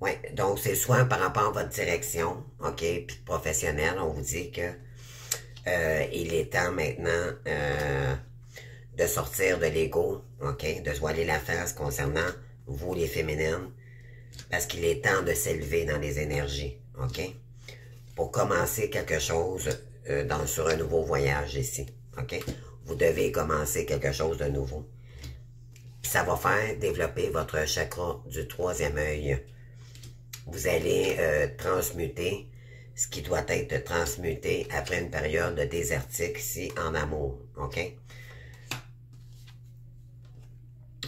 Oui, donc c'est soit par rapport à votre direction, OK, puis professionnelle, on vous dit que il est temps maintenant de sortir de l'ego, OK, de se voiler la face concernant vous les féminines, parce qu'il est temps de s'élever dans les énergies, OK, pour commencer quelque chose sur un nouveau voyage ici, OK, vous devez commencer quelque chose de nouveau. Puis ça va faire développer votre chakra du 3e œil. Vous allez transmuter ce qui doit être transmuté après une période de désertique ici en amour. OK?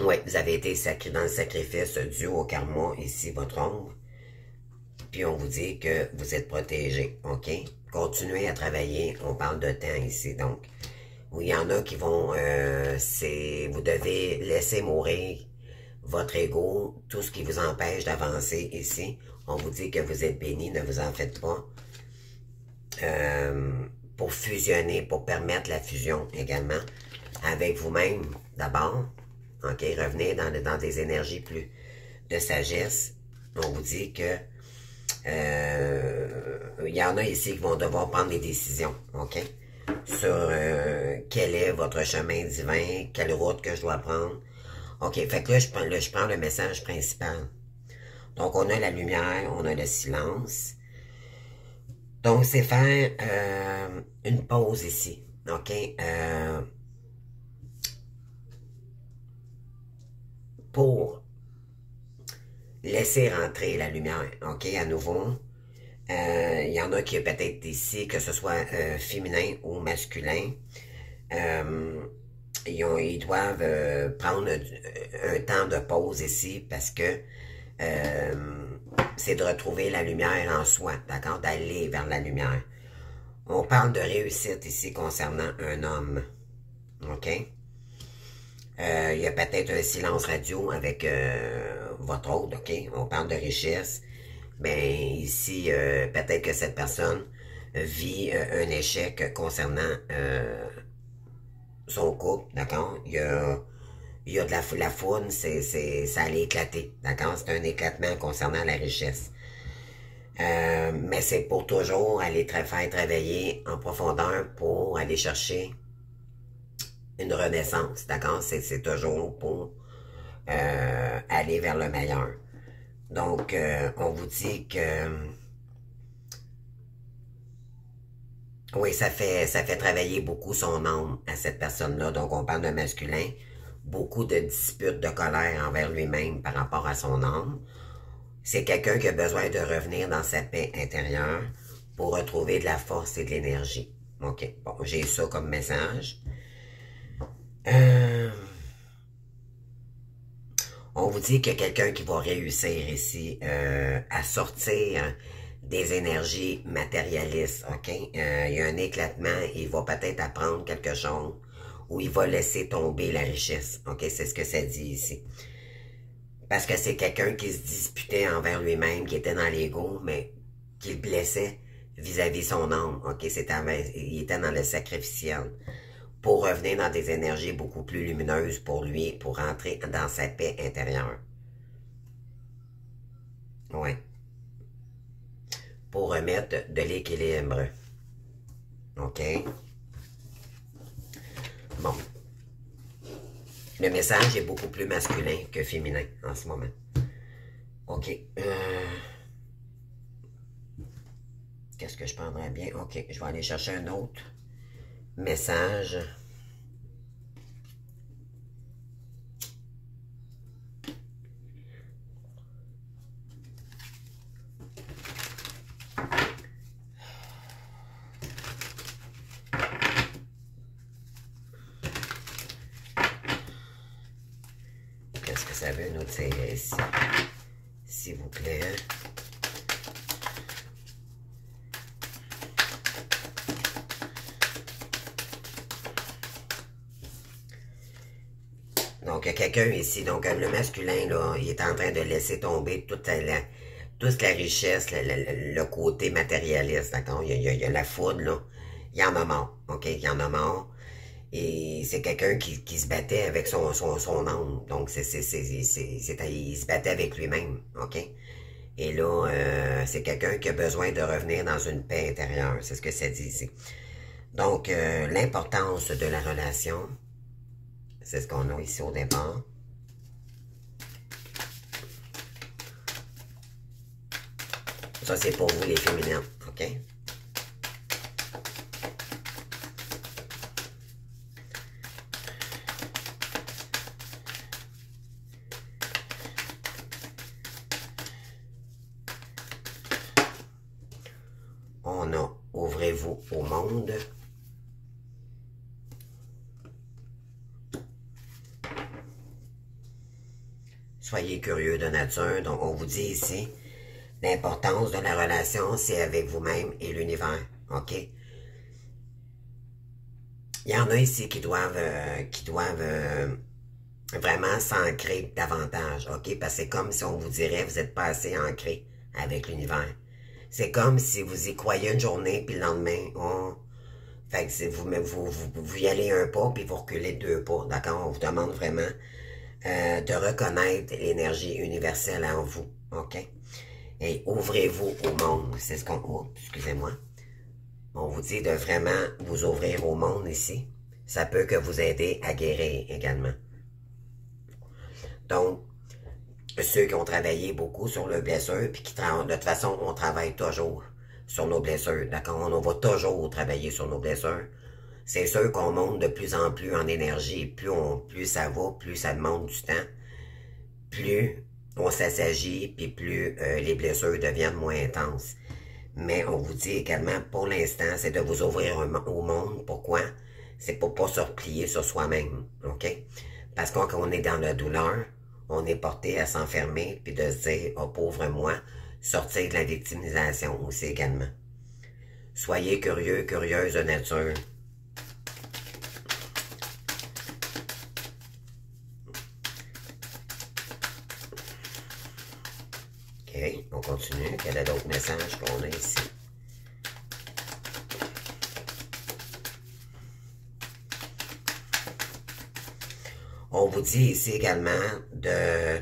Oui, vous avez été dans le sacrifice dû au karma, ici, votre ombre. Puis on vous dit que vous êtes protégé. OK? Continuez à travailler. On parle de temps ici. Donc, oui, il y en a qui vont... vous devez laisser mourir votre ego, tout ce qui vous empêche d'avancer ici. On vous dit que vous êtes béni, ne vous en faites pas. Pour fusionner, pour permettre la fusion également avec vous-même d'abord. OK, revenez dans des énergies plus de sagesse. On vous dit que il y en a ici qui vont devoir prendre des décisions, OK, sur quel est votre chemin divin, quelle route que je dois prendre. OK, fait que là, je prends le message principal. Donc, on a la lumière, on a le silence. Donc, c'est faire une pause ici. OK? Pour laisser rentrer la lumière. OK? À nouveau. Il y en a qui peut-être ici, que ce soit féminin ou masculin. Ils doivent prendre un temps de pause ici parce que c'est de retrouver la lumière en soi, d'accord? D'aller vers la lumière. On parle de réussite ici concernant un homme, ok? Il y a peut-être un silence radio avec votre autre, ok? On parle de richesse. Ben ici, peut-être que cette personne vit un échec concernant son couple, d'accord? Il y a de la foudre, ça allait éclater, d'accord? C'est un éclatement concernant la richesse. Mais c'est pour toujours aller faire travailler en profondeur pour aller chercher une renaissance, d'accord? C'est toujours pour aller vers le meilleur. Donc, on vous dit que oui, ça fait travailler beaucoup son âme à cette personne-là. Donc, on parle de masculin. Beaucoup de disputes, de colère envers lui-même par rapport à son âme. C'est quelqu'un qui a besoin de revenir dans sa paix intérieure pour retrouver de la force et de l'énergie. OK, bon, j'ai ça comme message. On vous dit qu'il y a quelqu'un qui va réussir ici à sortir des énergies matérialistes, OK? Il y a un éclatement, il va peut-être apprendre quelque chose ou il va laisser tomber la richesse, OK? C'est ce que ça dit ici. Parce que c'est quelqu'un qui se disputait envers lui-même, qui était dans l'ego, mais qui le blessait vis-à-vis son âme, OK? Il était dans le sacrificiel pour revenir dans des énergies beaucoup plus lumineuses pour lui, pour rentrer dans sa paix intérieure. Oui. Pour remettre de l'équilibre. OK? Bon. Le message est beaucoup plus masculin que féminin en ce moment. OK. Qu'est-ce que je prendrais bien? OK, je vais aller chercher un autre message. Qu'est-ce que ça veut nous dire ici? S'il vous plaît. Donc, il y a quelqu'un ici, donc le masculin, là, il est en train de laisser tomber toute la richesse, le côté matérialiste, d'accord? Il y a la foudre, là. Il y en a marre, OK? Il y en a marre. Et c'est quelqu'un qui se battait avec son âme. Donc, il se battait avec lui-même, OK? Et là, c'est quelqu'un qui a besoin de revenir dans une paix intérieure. C'est ce que ça dit ici. Donc, l'importance de la relation, c'est ce qu'on a ici au départ. Ça, c'est pour vous, les féminins, OK? On a « Ouvrez-vous au monde ». Soyez curieux de nature. Donc, on vous dit ici, l'importance de la relation, c'est avec vous-même et l'univers. OK? Il y en a ici qui doivent vraiment s'ancrer davantage. OK? Parce que c'est comme si on vous dirait, vous n'êtes pas assez ancré avec l'univers. C'est comme si vous y croyez une journée, puis le lendemain, fait que vous y allez un pas, puis vous reculez 2 pas. D'accord? On vous demande vraiment de reconnaître l'énergie universelle en vous, OK? Et ouvrez-vous au monde, c'est ce qu'on... Oh, excusez-moi. On vous dit de vraiment vous ouvrir au monde ici. Ça peut que vous aider à guérir également. Donc, ceux qui ont travaillé beaucoup sur leurs blessures, puis qui travaillent, de toute façon, on travaille toujours sur nos blessures, d'accord? On va toujours travailler sur nos blessures. C'est sûr qu'on monte de plus en plus en énergie. Plus ça va, plus ça demande du temps. Plus on s'assagit, puis plus les blessures deviennent moins intenses. Mais on vous dit également, pour l'instant, c'est de vous ouvrir au monde. Pourquoi? C'est pour pas se replier sur soi-même, OK? Parce que quand on est dans la douleur, on est porté à s'enfermer puis de se dire, oh pauvre moi, sortir de la victimisation aussi également. Soyez curieux, curieuse de nature. OK, on continue. Quel est d'autres messages qu'on a ici? On vous dit ici également de...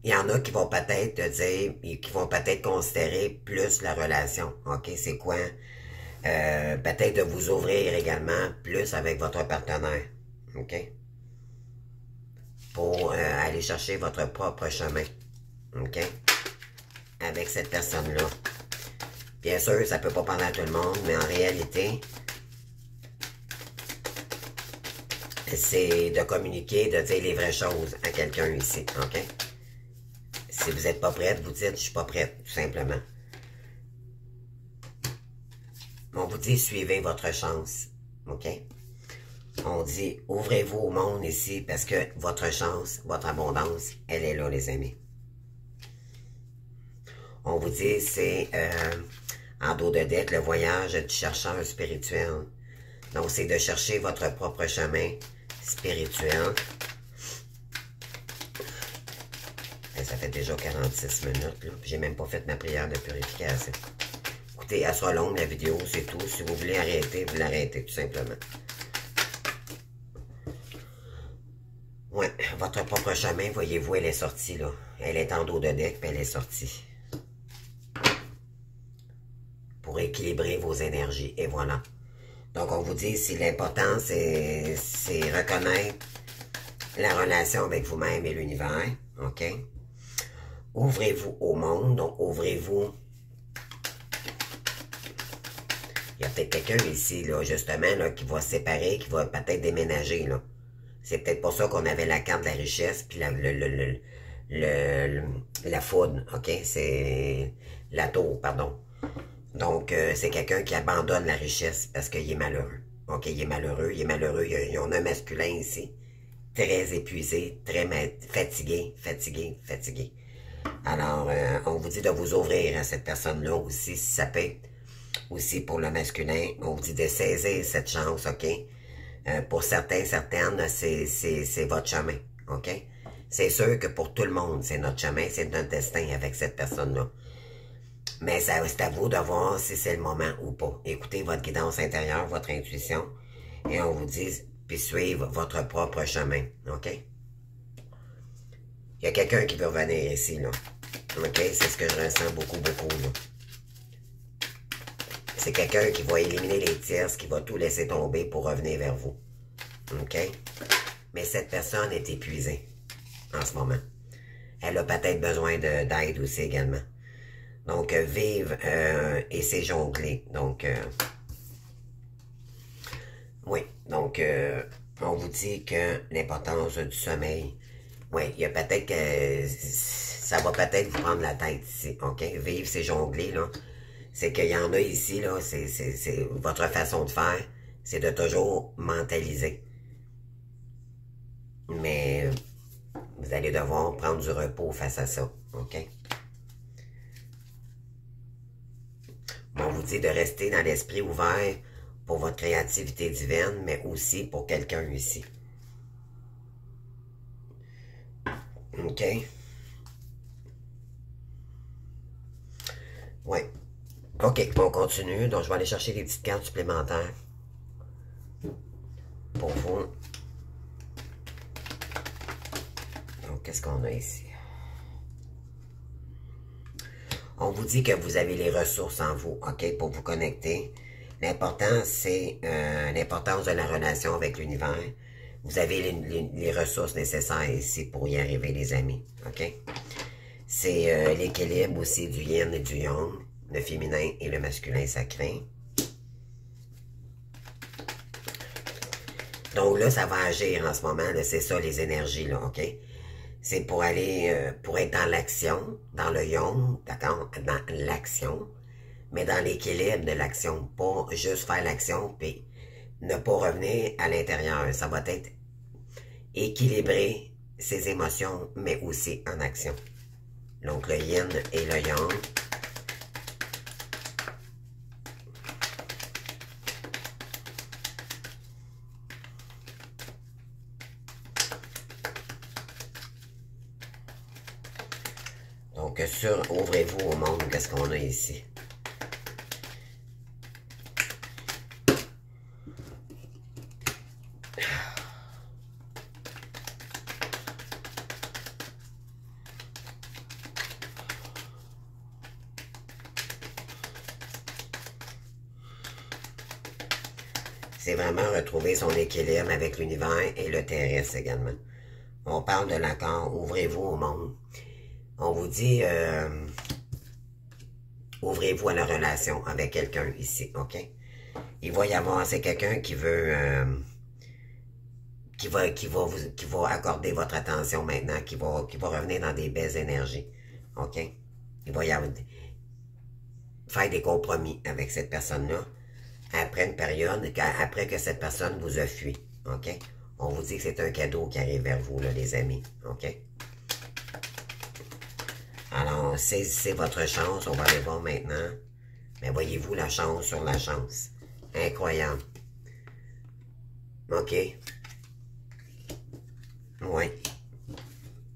Il y en a qui vont peut-être dire, qui vont peut-être considérer plus la relation. OK, c'est quoi? Peut-être de vous ouvrir également plus avec votre partenaire. OK? Pour aller chercher votre propre chemin. OK? Avec cette personne-là. Bien sûr, ça ne peut pas parler à tout le monde, mais en réalité, c'est de communiquer, de dire les vraies choses à quelqu'un ici. OK? Si vous n'êtes pas prête, vous dites « je suis pas prête », tout simplement. On vous dit « suivez votre chance ». OK? On dit « ouvrez-vous au monde ici parce que votre chance, votre abondance, elle est là, les amis ». On vous dit c'est en dos de deck le voyage du chercheur spirituel. Donc, c'est de chercher votre propre chemin spirituel. Et ça fait déjà 46 minutes, là. J'ai même pas fait ma prière de purification. Écoutez, elle sera longue, la vidéo, c'est tout. Si vous voulez arrêter, vous l'arrêtez, tout simplement. Ouais, votre propre chemin, voyez-vous, elle est sortie, là. Elle est en dos de deck, puis elle est sortie. Pour équilibrer vos énergies, et voilà. Donc, on vous dit, si l'important, c'est reconnaître la relation avec vous-même et l'univers, OK? Ouvrez-vous au monde, donc ouvrez-vous. Il y a peut-être quelqu'un ici, là, justement, là, qui va se séparer, qui va peut-être déménager, là. C'est peut-être pour ça qu'on avait la carte de la richesse, puis la foudre, OK? C'est la tour, pardon. Donc, c'est quelqu'un qui abandonne la richesse parce qu'il est malheureux. OK, il est malheureux, on a un masculin ici, très épuisé, très fatigué. Alors, on vous dit de vous ouvrir à cette personne-là aussi, si ça peut être aussi pour le masculin. On vous dit de saisir cette chance, OK? Pour certains, certaines, c'est votre chemin, OK? C'est sûr que pour tout le monde, c'est notre chemin, c'est notre destin avec cette personne-là. Mais c'est à vous de voir si c'est le moment ou pas. Écoutez votre guidance intérieure, votre intuition, et on vous dit, puis suivre votre propre chemin, OK? Il y a quelqu'un qui veut revenir ici, là. OK? C'est ce que je ressens beaucoup, là. C'est quelqu'un qui va éliminer les tierces, qui va tout laisser tomber pour revenir vers vous. OK? Mais cette personne est épuisée en ce moment. Elle a peut-être besoin d'aide aussi également. Donc, vivre et c'est jongler. Donc, oui. Donc, on vous dit que l'importance du sommeil, oui, il y a peut-être que ça va peut-être vous prendre la tête ici. OK? Vivre, c'est jongler, là. C'est qu'il y en a ici, là, c'est votre façon de faire, c'est de toujours mentaliser. Mais vous allez devoir prendre du repos face à ça. OK? On vous dit de rester dans l'esprit ouvert pour votre créativité divine, mais aussi pour quelqu'un ici. OK? Oui. OK, on continue. Donc, je vais aller chercher des petites cartes supplémentaires pour vous. Donc, qu'est-ce qu'on a ici? On vous dit que vous avez les ressources en vous, OK, pour vous connecter. L'important, c'est l'importance de la relation avec l'univers. Vous avez les ressources nécessaires ici pour y arriver, les amis, OK? C'est l'équilibre aussi du yin et du yang, le féminin et le masculin sacré. Donc là, ça va agir en ce moment, c'est ça les énergies, là, OK? C'est pour aller, pour être dans l'action, dans le yang, d'accord, dans l'action, mais dans l'équilibre de l'action, pas juste faire l'action, puis ne pas revenir à l'intérieur. Ça va être équilibrer ses émotions, mais aussi en action. Donc, le yin et le yang. Donc, ouvrez-vous au monde, qu'est-ce qu'on a ici? C'est vraiment retrouver son équilibre avec l'univers et le terrestre également. On parle de l'accord, ouvrez-vous au monde. On vous dit, ouvrez-vous à la relation avec quelqu'un ici, ok? Il va y avoir, c'est quelqu'un qui veut, qui va accorder votre attention maintenant, qui va revenir dans des belles énergies, ok? Il va y avoir, faire des compromis avec cette personne-là, après une période, après que cette personne vous a fui, ok? On vous dit que c'est un cadeau qui arrive vers vous, là, les amis, ok? Alors, saisissez votre chance, on va aller voir maintenant. Mais voyez-vous la chance sur la chance. Incroyable. OK. Oui.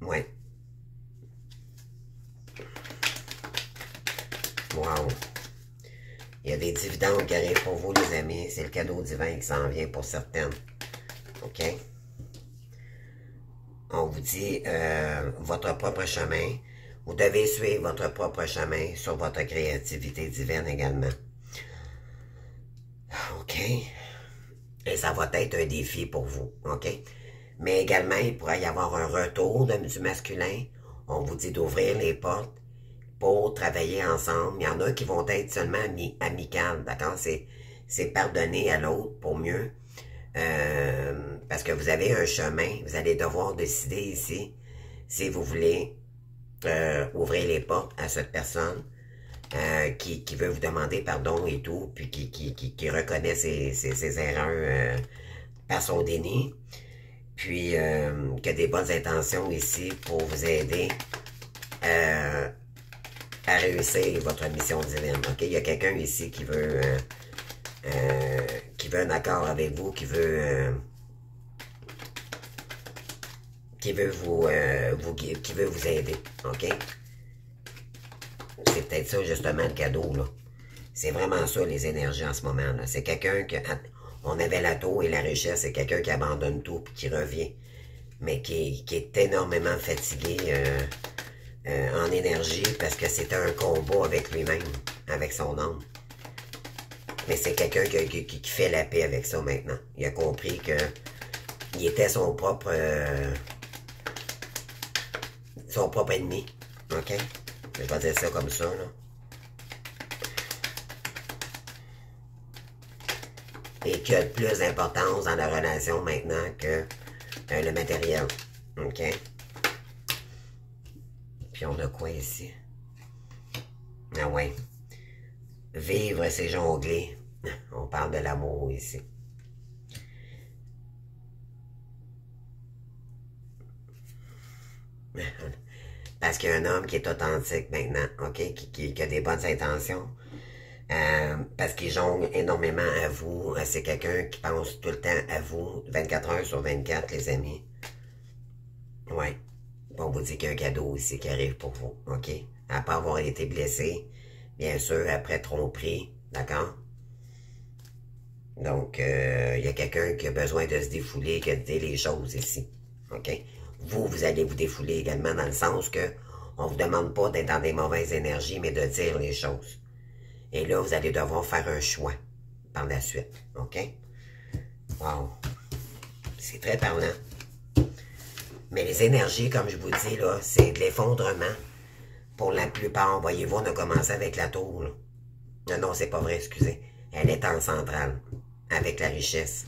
Oui. Wow. Il y a des dividendes qui arrivent pour vous, les amis. C'est le cadeau divin qui s'en vient pour certaines. OK? On vous dit votre propre chemin. Vous devez suivre votre propre chemin sur votre créativité divine également. OK? Et ça va être un défi pour vous. OK? Mais également, il pourrait y avoir un retour du masculin. On vous dit d'ouvrir les portes pour travailler ensemble. Il y en a qui vont être seulement amicales. D'accord? C'est pardonner à l'autre pour mieux. Parce que vous avez un chemin. Vous allez devoir décider ici si vous voulez ouvrir les portes à cette personne qui veut vous demander pardon et tout, puis qui reconnaît ses erreurs par son déni, puis qui a des bonnes intentions ici pour vous aider à réussir votre mission divine. Ok, il y a quelqu'un ici qui veut un accord avec vous, qui veut vous aider, ok? C'est peut-être ça, justement, le cadeau, là. C'est vraiment ça, les énergies en ce moment, là. C'est quelqu'un que... On avait la tour et la richesse, c'est quelqu'un qui abandonne tout puis qui revient. Mais qui est énormément fatigué en énergie parce que c'était un combat avec lui-même, avec son âme. Mais c'est quelqu'un qui fait la paix avec ça maintenant. Il a compris que il était son propre ennemi. OK? Je vais dire ça comme ça, là. Et qui a plus d'importance dans la relation maintenant que le matériel. OK? Puis on a quoi ici? Ah ouais. Vivre, c'est jongler. On parle de l'amour ici. Parce qu'il y a un homme qui est authentique maintenant, ok, qui a des bonnes intentions. Parce qu'il jongle énormément à vous. C'est quelqu'un qui pense tout le temps à vous, 24 heures sur 24, les amis. Ouais. On vous dit qu'il y a un cadeau ici qui arrive pour vous, ok? Après avoir été blessé, bien sûr, après tromperie, d'accord? Donc, il y a quelqu'un qui a besoin de se défouler, qui a dit les choses ici, ok? Vous allez vous défouler également dans le sens que on vous demande pas d'être dans des mauvaises énergies, mais de dire les choses. Et là, vous allez devoir faire un choix par la suite, ok? Wow! C'est très parlant. Mais les énergies, comme je vous dis, là, c'est de l'effondrement. Pour la plupart, voyez-vous, on a commencé avec la tour, là. Non, non, c'est pas vrai, excusez. Elle est en centrale, avec la richesse.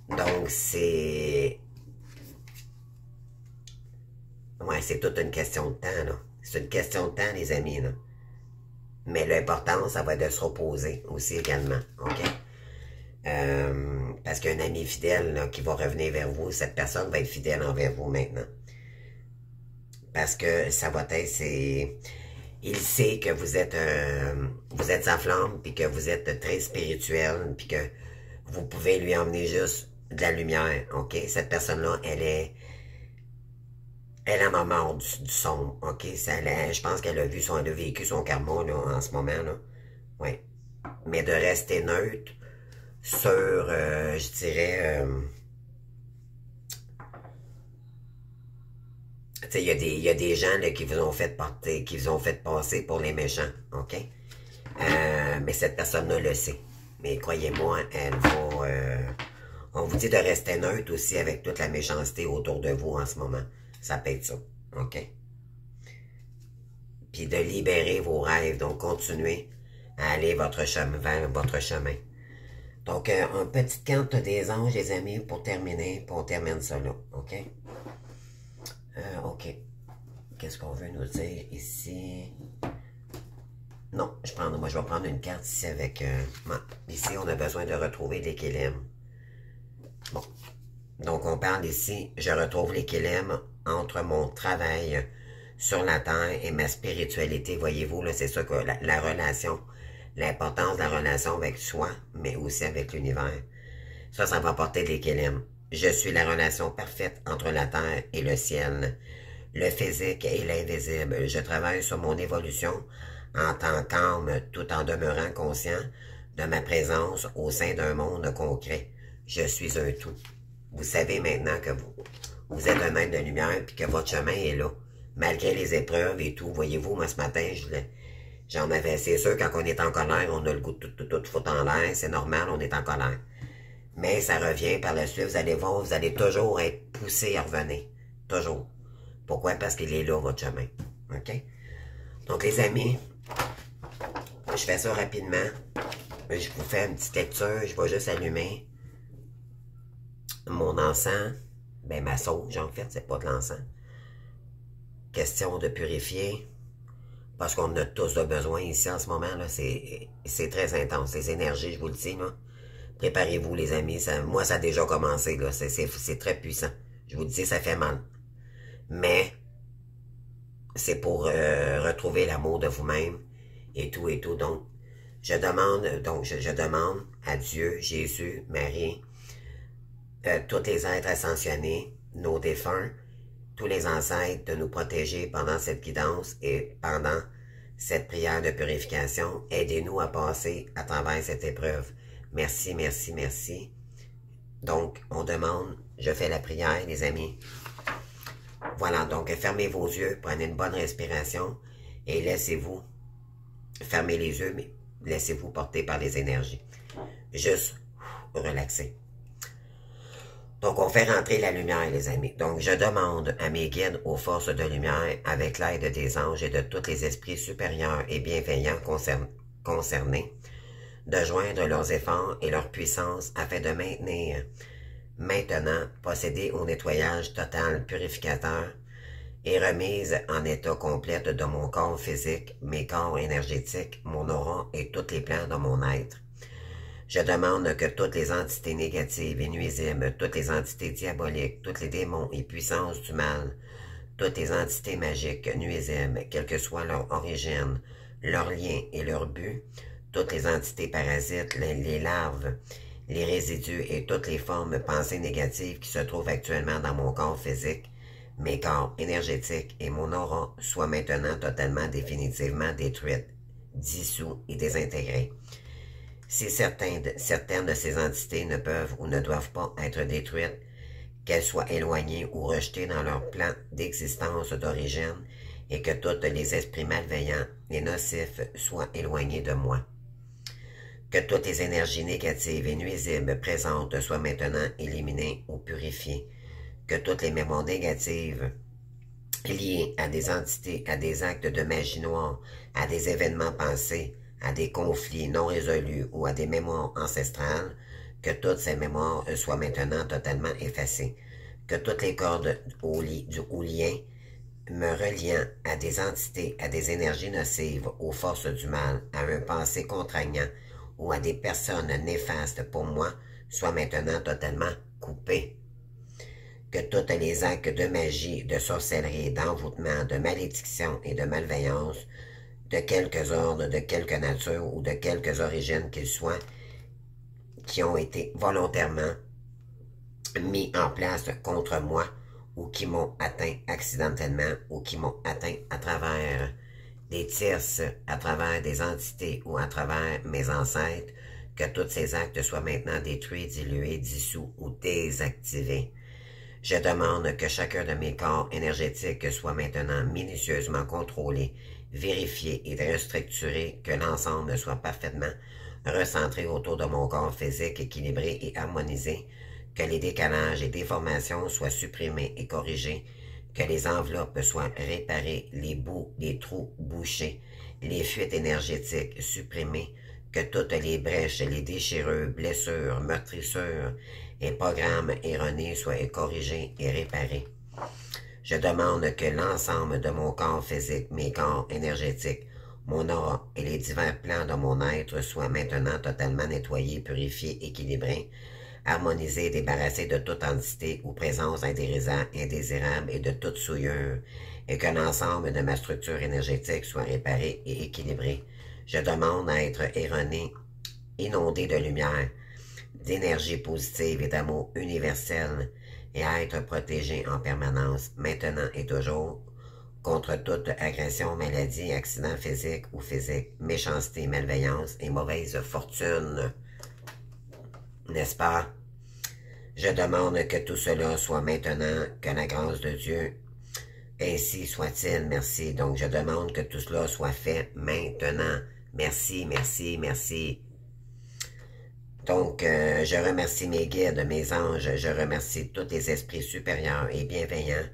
Donc, c'est... Ouais, c'est toute une question de temps, là. C'est une question de temps, les amis, là. Mais l'important, ça va être de se reposer aussi également, OK? Parce qu'un ami fidèle là, qui va revenir vers vous, cette personne va être fidèle envers vous maintenant. Parce que ça va être, c'est... Il sait que vous êtes sa flamme, puis que vous êtes très spirituel, puis que vous pouvez lui emmener juste de la lumière, ok? Cette personne-là, elle en a marre du sombre, ok? Je pense qu'elle a vécu son karma, là, en ce moment, là. Oui. Mais de rester neutre sur, je dirais... il y a des gens là, qui vous ont fait passer pour les méchants, ok? Mais cette personne-là le sait. Mais croyez-moi, elle va... on vous dit de rester neutre aussi avec toute la méchanceté autour de vous en ce moment. Ça peut être ça, ok? Puis de libérer vos rêves, donc continuez à aller vers votre chemin. Donc, une petite carte des anges, les amis, pour terminer, puis on termine ça là, ok? Ok. Qu'est-ce qu'on veut nous dire ici? Non, moi je vais prendre une carte ici avec... ici, on a besoin de retrouver l'équilibre. Bon. Donc, on parle ici, je retrouve l'équilibre entre mon travail sur la terre et ma spiritualité. Voyez-vous, là, c'est ça que la relation, l'importance de la relation avec soi, mais aussi avec l'univers. Ça va apporter de l'équilibre. Je suis la relation parfaite entre la terre et le ciel, le physique et l'invisible. Je travaille sur mon évolution en tant qu'âme tout en demeurant conscient de ma présence au sein d'un monde concret. Je suis un tout. Vous savez maintenant que vous êtes un être de lumière et que votre chemin est là. Malgré les épreuves et tout, voyez-vous, moi ce matin, j'en avais, c'est sûr, quand on est en colère, on a le goût de tout foutre en l'air, c'est normal, on est en colère. Mais ça revient par la suite, vous allez voir, vous allez toujours être poussé à revenir. Toujours. Pourquoi? Parce qu'il est là, votre chemin. OK? Donc, les amis, je fais ça rapidement. Je vous fais une petite lecture. Je vais juste allumer mon encens. Ben, ma sauge, en fait, c'est pas de l'encens. Question de purifier. Parce qu'on a tous de besoin ici en ce moment, là. C'est très intense. Les énergies, je vous le dis, là. Préparez-vous, les amis. Moi, ça a déjà commencé, là. C'est très puissant. Je vous le dis, ça fait mal. Mais, c'est pour retrouver l'amour de vous-même et tout et tout. Donc, je demande à Dieu, Jésus, Marie, tous les êtres ascensionnés, nos défunts, tous les ancêtres, de nous protéger pendant cette guidance et pendant cette prière de purification. Aidez-nous à passer à travers cette épreuve. Merci, merci, merci. Donc, on demande, je fais la prière, les amis. Voilà, donc fermez vos yeux, prenez une bonne respiration et laissez-vous fermer les yeux, mais laissez-vous porter par les énergies. Juste relaxer. Donc, on fait rentrer la lumière, les amis. Donc, je demande à mes guides aux forces de lumière, avec l'aide des anges et de tous les esprits supérieurs et bienveillants concernés, de joindre leurs efforts et leur puissance afin de maintenant procéder au nettoyage total purificateur et remise en état complète de mon corps physique, mes corps énergétiques, mon aura et tous les plans de mon être. Je demande que toutes les entités négatives et nuisibles, toutes les entités diaboliques, tous les démons et puissances du mal, toutes les entités magiques nuisibles, quelle que soit leur origine, leur lien et leur but, toutes les entités parasites, les larves, les résidus et toutes les formes pensées négatives qui se trouvent actuellement dans mon corps physique, mes corps énergétiques et mon aura soient maintenant totalement définitivement détruites, dissous et désintégrées. Si certaines de ces entités ne peuvent ou ne doivent pas être détruites, qu'elles soient éloignées ou rejetées dans leur plan d'existence d'origine et que tous les esprits malveillants et nocifs soient éloignés de moi. Que toutes les énergies négatives et nuisibles présentes soient maintenant éliminées ou purifiées. Que toutes les mémoires négatives liées à des entités, à des actes de magie noire, à des événements passés, à des conflits non résolus ou à des mémoires ancestrales, que toutes ces mémoires soient maintenant totalement effacées. Que toutes les cordes ou liens me reliant à des entités, à des énergies nocives, aux forces du mal, à un passé contraignant ou à des personnes néfastes pour moi, soient maintenant totalement coupés. Que tous les actes de magie, de sorcellerie, d'envoûtement, de malédiction et de malveillance, de quelques ordres, de quelque nature ou de quelques origines qu'ils soient, qui ont été volontairement mis en place contre moi ou qui m'ont atteint accidentellement ou qui m'ont atteint à travers des tierces, à travers des entités ou à travers mes ancêtres, que tous ces actes soient maintenant détruits, dilués, dissous ou désactivés. Je demande que chacun de mes corps énergétiques soit maintenant minutieusement contrôlé, vérifié et restructuré, que l'ensemble soit parfaitement recentré autour de mon corps physique, équilibré et harmonisé, que les décalages et déformations soient supprimés et corrigés, que les enveloppes soient réparées, les bouts, les trous bouchés, les fuites énergétiques supprimées, que toutes les brèches, les déchirures, blessures, meurtrissures et programmes erronés soient corrigés et réparés. Je demande que l'ensemble de mon corps physique, mes corps énergétiques, mon aura et les divers plans de mon être soient maintenant totalement nettoyés, purifiés, équilibrés, harmonisés, débarrassés de toute entité ou présence indésirable et de toute souillure, et que l'ensemble de ma structure énergétique soit réparé et équilibré. Je demande à être erroné, inondé de lumière, d'énergie positive et d'amour universel, et à être protégé en permanence, maintenant et toujours, contre toute agression, maladie, accident physique ou physique, méchanceté, malveillance et mauvaise fortune. N'est-ce pas? Je demande que tout cela soit maintenant, que la grâce de Dieu, ainsi soit-il, merci. Donc, je demande que tout cela soit fait maintenant. Merci, merci, merci. Donc, je remercie mes guides, mes anges, je remercie tous les esprits supérieurs et bienveillants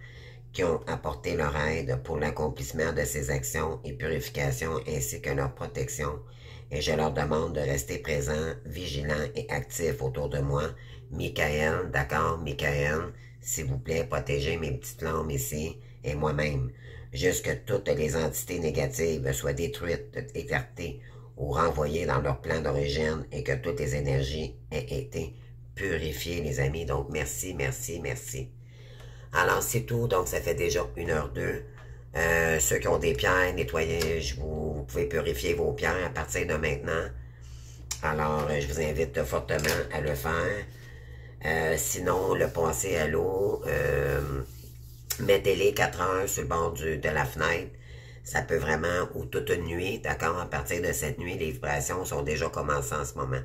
qui ont apporté leur aide pour l'accomplissement de ces actions et purifications ainsi que leur protection. Et je leur demande de rester présents, vigilants et actifs autour de moi. Michael, d'accord, Michael, s'il vous plaît, protégez mes petites flammes ici et moi-même. Juste que toutes les entités négatives soient détruites, écartées ou renvoyées dans leur plan d'origine et que toutes les énergies aient été purifiées, les amis. Donc, merci, merci, merci. Alors, c'est tout. Donc, ça fait déjà 1h02. Ceux qui ont des pierres, nettoyez, vous pouvez purifier vos pierres à partir de maintenant. Alors, je vous invite fortement à le faire. Sinon, le passer à l'eau, mettez-les 4 heures sur le bord de la fenêtre. Ça peut vraiment, ou toute une nuit, d'accord? À partir de cette nuit, les vibrations sont déjà commencées en ce moment.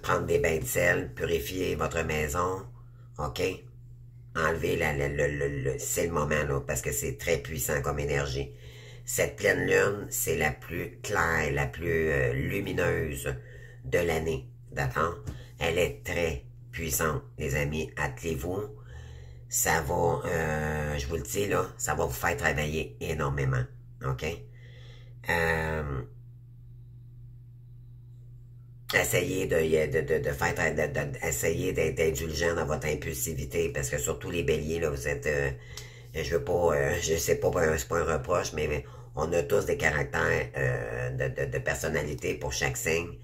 Prendre des bains de sel, purifier votre maison, ok? Enlever c'est le moment, là, parce que c'est très puissant comme énergie. Cette pleine lune, c'est la plus claire, la plus lumineuse de l'année, d'accord? Elle est très puissante, les amis. Attelez-vous. Ça va, je vous le dis, là, ça va vous faire travailler énormément, ok? Essayez essayer d'être indulgent dans votre impulsivité, parce que surtout les béliers, là, vous êtes, je veux pas, je sais pas, c'est pas un reproche, mais on a tous des caractères de personnalité pour chaque signe.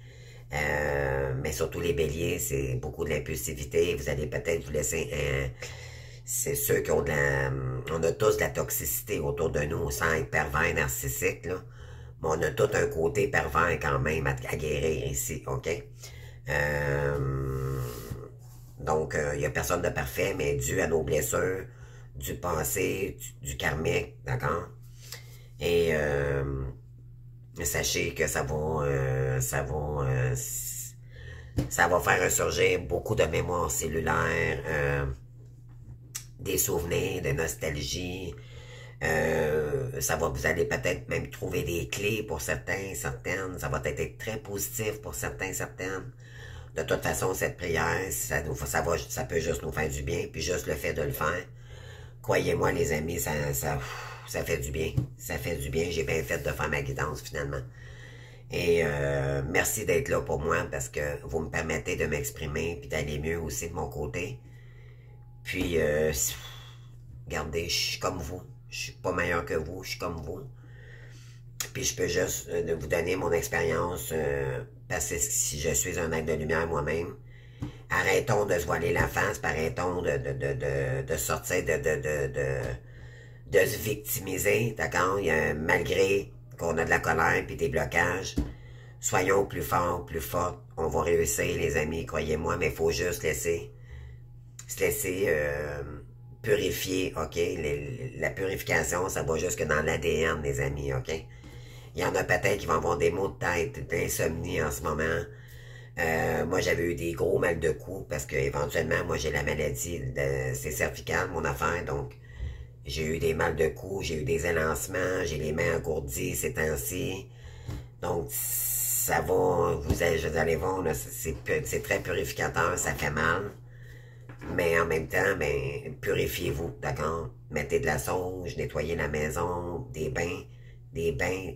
Mais surtout les béliers, c'est beaucoup de l'impulsivité. Vous allez peut-être vous laisser... c'est ceux qui ont de la... On a tous de la toxicité autour de nous, sans être pervers narcissique, là. Mais on a tout un côté pervers quand même à guérir ici, ok? Donc, il n'y a personne de parfait, mais dû à nos blessures, du passé, du karmique, d'accord? Et sachez que ça va faire ressurgir beaucoup de mémoires cellulaires, des souvenirs, de nostalgie. Vous allez peut-être même trouver des clés pour certaines. Ça va être très positif pour certaines. De toute façon, cette prière, ça peut juste nous faire du bien. Puis juste le fait de le faire, croyez-moi les amis, ça fait du bien. Ça fait du bien. J'ai bien fait de faire ma guidance finalement. Et merci d'être là pour moi parce que vous me permettez de m'exprimer puis d'aller mieux aussi de mon côté. Puis, regardez, je suis comme vous. Je suis pas meilleur que vous, je suis comme vous. Puis je peux juste vous donner mon expérience parce que si je suis un être de lumière moi-même, arrêtons de se voiler la face, arrêtons de sortir de se victimiser, d'accord? Malgré qu'on a de la colère puis des blocages, soyons plus forts, plus fortes. On va réussir, les amis, croyez-moi, mais il faut juste se laisser purifier, ok? La purification, ça va jusque dans l'ADN, les amis, ok? Il y en a peut-être qui vont avoir des maux de tête, d'insomnie en ce moment. Moi, j'avais eu des gros mal de cou parce que éventuellement, moi, j'ai la maladie, c'est cervical, mon affaire, donc j'ai eu des mal de cou, j'ai eu des élancements, j'ai les mains engourdies ces temps-ci. Donc, ça va, vous allez voir, c'est très purificateur, ça fait mal. Mais en même temps, ben, purifiez-vous, d'accord? Mettez de la sauge, nettoyez la maison, des bains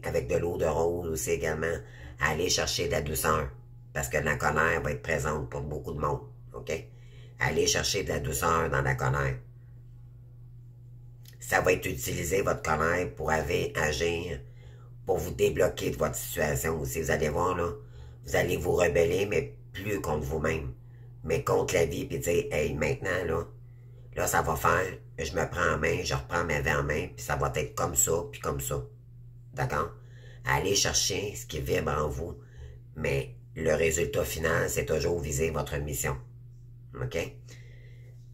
avec de l'eau de rose aussi également. Allez chercher de la douceur, parce que la colère va être présente pour beaucoup de monde, ok? Allez chercher de la douceur dans la colère. Ça va être utilisé, votre colère, pour agir, pour vous débloquer de votre situation aussi. Vous allez voir, là, vous allez vous rebeller, mais plus contre vous-même, mais contre la vie, puis dire, hey, maintenant, là, ça va faire, je me prends en main, je reprends ma vie en main, puis ça va être comme ça, puis comme ça. D'accord? Allez chercher ce qui vibre en vous, mais le résultat final, c'est toujours viser votre mission. OK?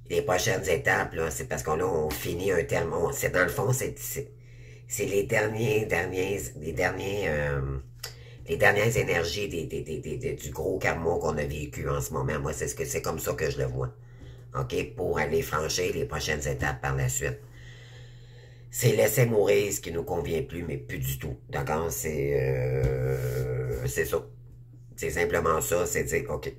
Les prochaines étapes, là, c'est parce qu'on finit un terme. C'est dans le fond, c'est les dernières énergies du gros karma qu'on a vécu en ce moment. Moi, c'est comme ça que je le vois. OK? Pour aller franchir les prochaines étapes par la suite. C'est laisser mourir ce qui nous convient plus, mais plus du tout. D'accord? C'est ça. C'est simplement ça, c'est dire, OK,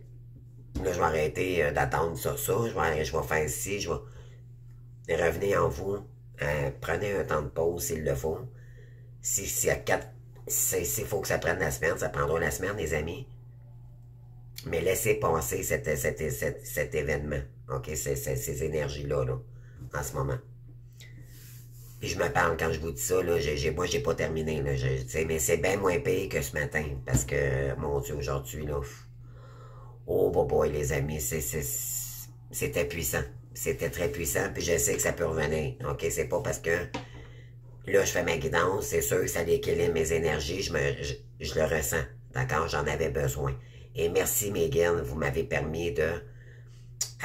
là, je vais arrêter d'attendre ça, je vais faire ci, je vais revenir en vous. Prenez un temps de pause s'il le faut. S'il faut que ça prenne la semaine, ça prendra la semaine, les amis. Mais laissez passer cet événement, OK, ces énergies-là, là, en ce moment. Puis je me parle quand je vous dis ça, là, moi j'ai pas terminé, là, mais c'est bien moins pire que ce matin, parce que, mon Dieu, aujourd'hui, là, oh boy, les amis, c'était puissant. C'était très puissant, puis je sais que ça peut revenir, ok? C'est pas parce que, là, je fais ma guidance, c'est sûr que ça équilibre mes énergies, je le ressens, d'accord? J'en avais besoin. Et merci, Megan, vous m'avez permis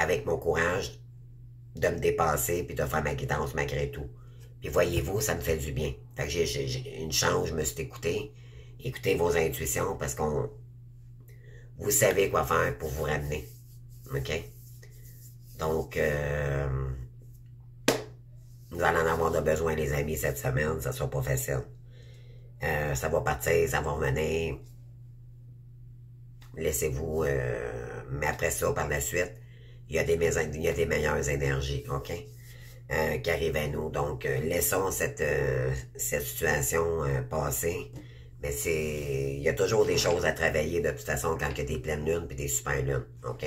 avec mon courage, de me dépasser, puis de faire ma guidance malgré tout. Puis voyez-vous, ça me fait du bien. Fait que j'ai une chance, je me suis écouté. Écoutez vos intuitions parce vous savez quoi faire pour vous ramener. OK? Donc, nous allons en avoir de besoin, les amis, cette semaine. Ça ne sera pas facile. Ça va partir, ça va revenir. Laissez-vous... mais après ça, par la suite, il y a des meilleures énergies. OK? Qui arrive à nous. Donc, laissons cette situation passer. Mais il y a toujours des choses à travailler de toute façon quand il y a des pleines lunes et des super lunes. OK?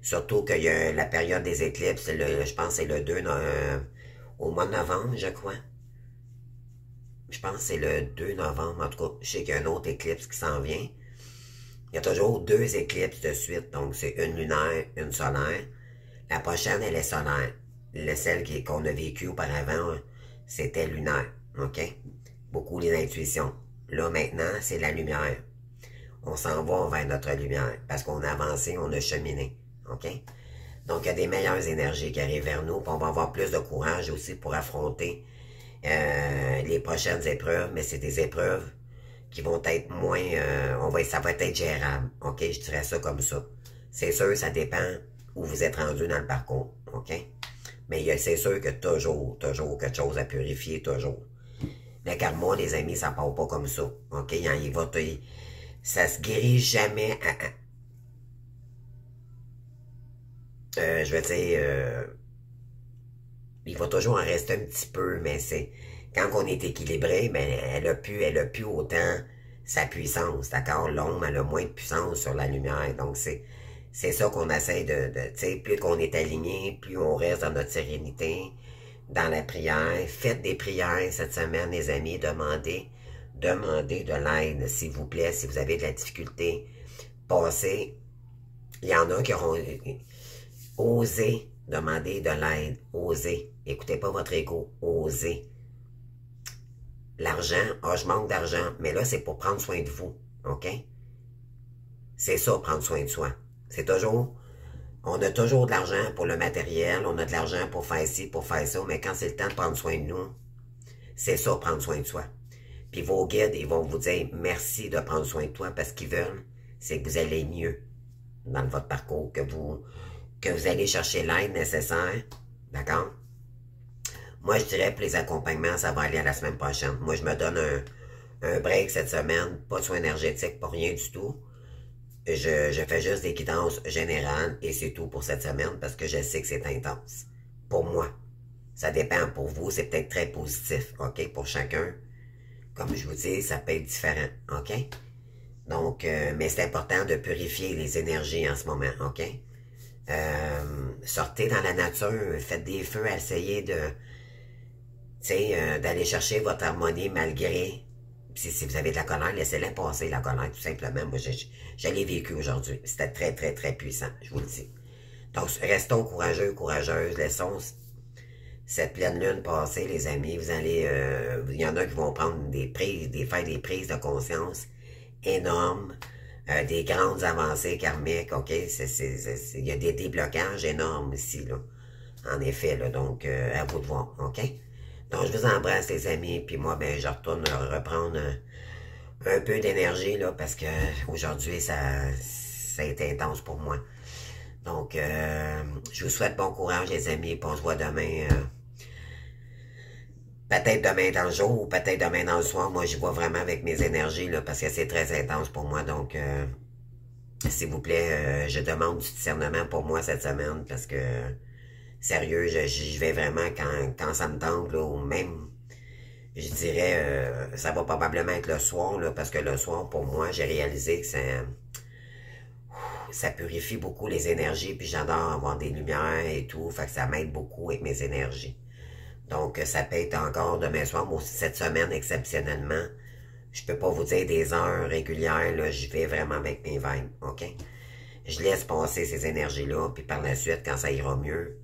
Surtout qu'il y a la période des éclipses, je pense que c'est le 2 au mois de novembre, je crois. Je pense que c'est le 2 novembre. En tout cas, je sais qu'il y a un autre éclipse qui s'en vient. Il y a toujours 2 éclipses de suite. Donc, c'est une lunaire, une solaire. La prochaine, elle est solaire. Celle qu'on a vécue auparavant, c'était lunaire, OK? Beaucoup les intuitions. Là, maintenant, c'est la lumière. On s'en va vers notre lumière, parce qu'on a avancé, on a cheminé, OK? Donc, il y a des meilleures énergies qui arrivent vers nous, puis on va avoir plus de courage aussi pour affronter les prochaines épreuves, mais c'est des épreuves qui vont être moins... ça va être gérable, OK? Je dirais ça comme ça. C'est sûr, ça dépend où vous êtes rendu dans le parcours, OK? Mais c'est sûr que toujours quelque chose à purifier, toujours. Le karma, les amis, ça part pas comme ça. OK? Ça se guérit jamais je veux dire, il va toujours en rester un petit peu, mais quand on est équilibré, ben, elle a plus autant sa puissance, d'accord? L'ombre, elle a moins de puissance sur la lumière, donc c'est ça qu'on essaie tu sais, plus qu'on est aligné, plus on reste dans notre sérénité, dans la prière. Faites des prières cette semaine, les amis, demandez demandez de l'aide, s'il vous plaît, si vous avez de la difficulté. Passez. Il y en a qui auront osé demander de l'aide. Osez. Écoutez pas votre ego. Osez. L'argent, je manque d'argent, mais là, c'est pour prendre soin de vous. OK? C'est ça, prendre soin de soi. C'est toujours... On a toujours de l'argent pour le matériel, on a de l'argent pour faire ci, pour faire ça, mais quand c'est le temps de prendre soin de nous, c'est ça, prendre soin de soi. Puis vos guides, ils vont vous dire merci de prendre soin de toi parce qu'ils veulent, c'est que vous allez mieux dans votre parcours, que vous allez chercher l'aide nécessaire. D'accord? Moi, je dirais pour les accompagnements, ça va aller à la semaine prochaine. Moi, je me donne un break cette semaine, pas de soins énergétiques, pas rien du tout. Je fais juste des guidances générales et c'est tout pour cette semaine parce que je sais que c'est intense. Pour moi. Ça dépend pour vous, c'est peut-être très positif, OK? Pour chacun. Comme je vous dis, ça peut être différent, OK? Donc, mais c'est important de purifier les énergies en ce moment, OK? Sortez dans la nature, faites des feux, essayez de, d'aller chercher votre harmonie malgré... Si vous avez de la colère, laissez-la passer, la colère, tout simplement. Moi, je l'ai vécu aujourd'hui. C'était très, très, très puissant, je vous le dis. Donc, restons courageux, courageuses. Laissons cette pleine lune passer, les amis. Vous allez... il y en a qui vont prendre faire des prises de conscience énormes, des grandes avancées karmiques, OK? Il y a des déblocages énormes ici, là. En effet, là. Donc, à vous de voir, OK? Donc, je vous embrasse, les amis, puis moi, ben, je retourne reprendre un peu d'énergie, là, parce que aujourd'hui, ça a été intense pour moi. Donc, je vous souhaite bon courage, les amis, puis on se voit demain, peut-être demain dans le jour, ou peut-être demain dans le soir. Moi, j'y vois vraiment avec mes énergies, là, parce que c'est très intense pour moi, donc, s'il vous plaît, je demande du discernement pour moi cette semaine, parce que... Sérieux, j'y vais vraiment quand ça me tente, là, ou même, je dirais, ça va probablement être le soir, là, parce que le soir, pour moi, j'ai réalisé que ça purifie beaucoup les énergies, puis j'adore avoir des lumières et tout, fait que ça m'aide beaucoup avec mes énergies. Donc, ça peut être encore demain soir, mais aussi cette semaine, exceptionnellement, je peux pas vous dire des heures régulières, là, j'y vais vraiment avec mes vibes, OK? Je laisse passer ces énergies-là, puis par la suite, quand ça ira mieux,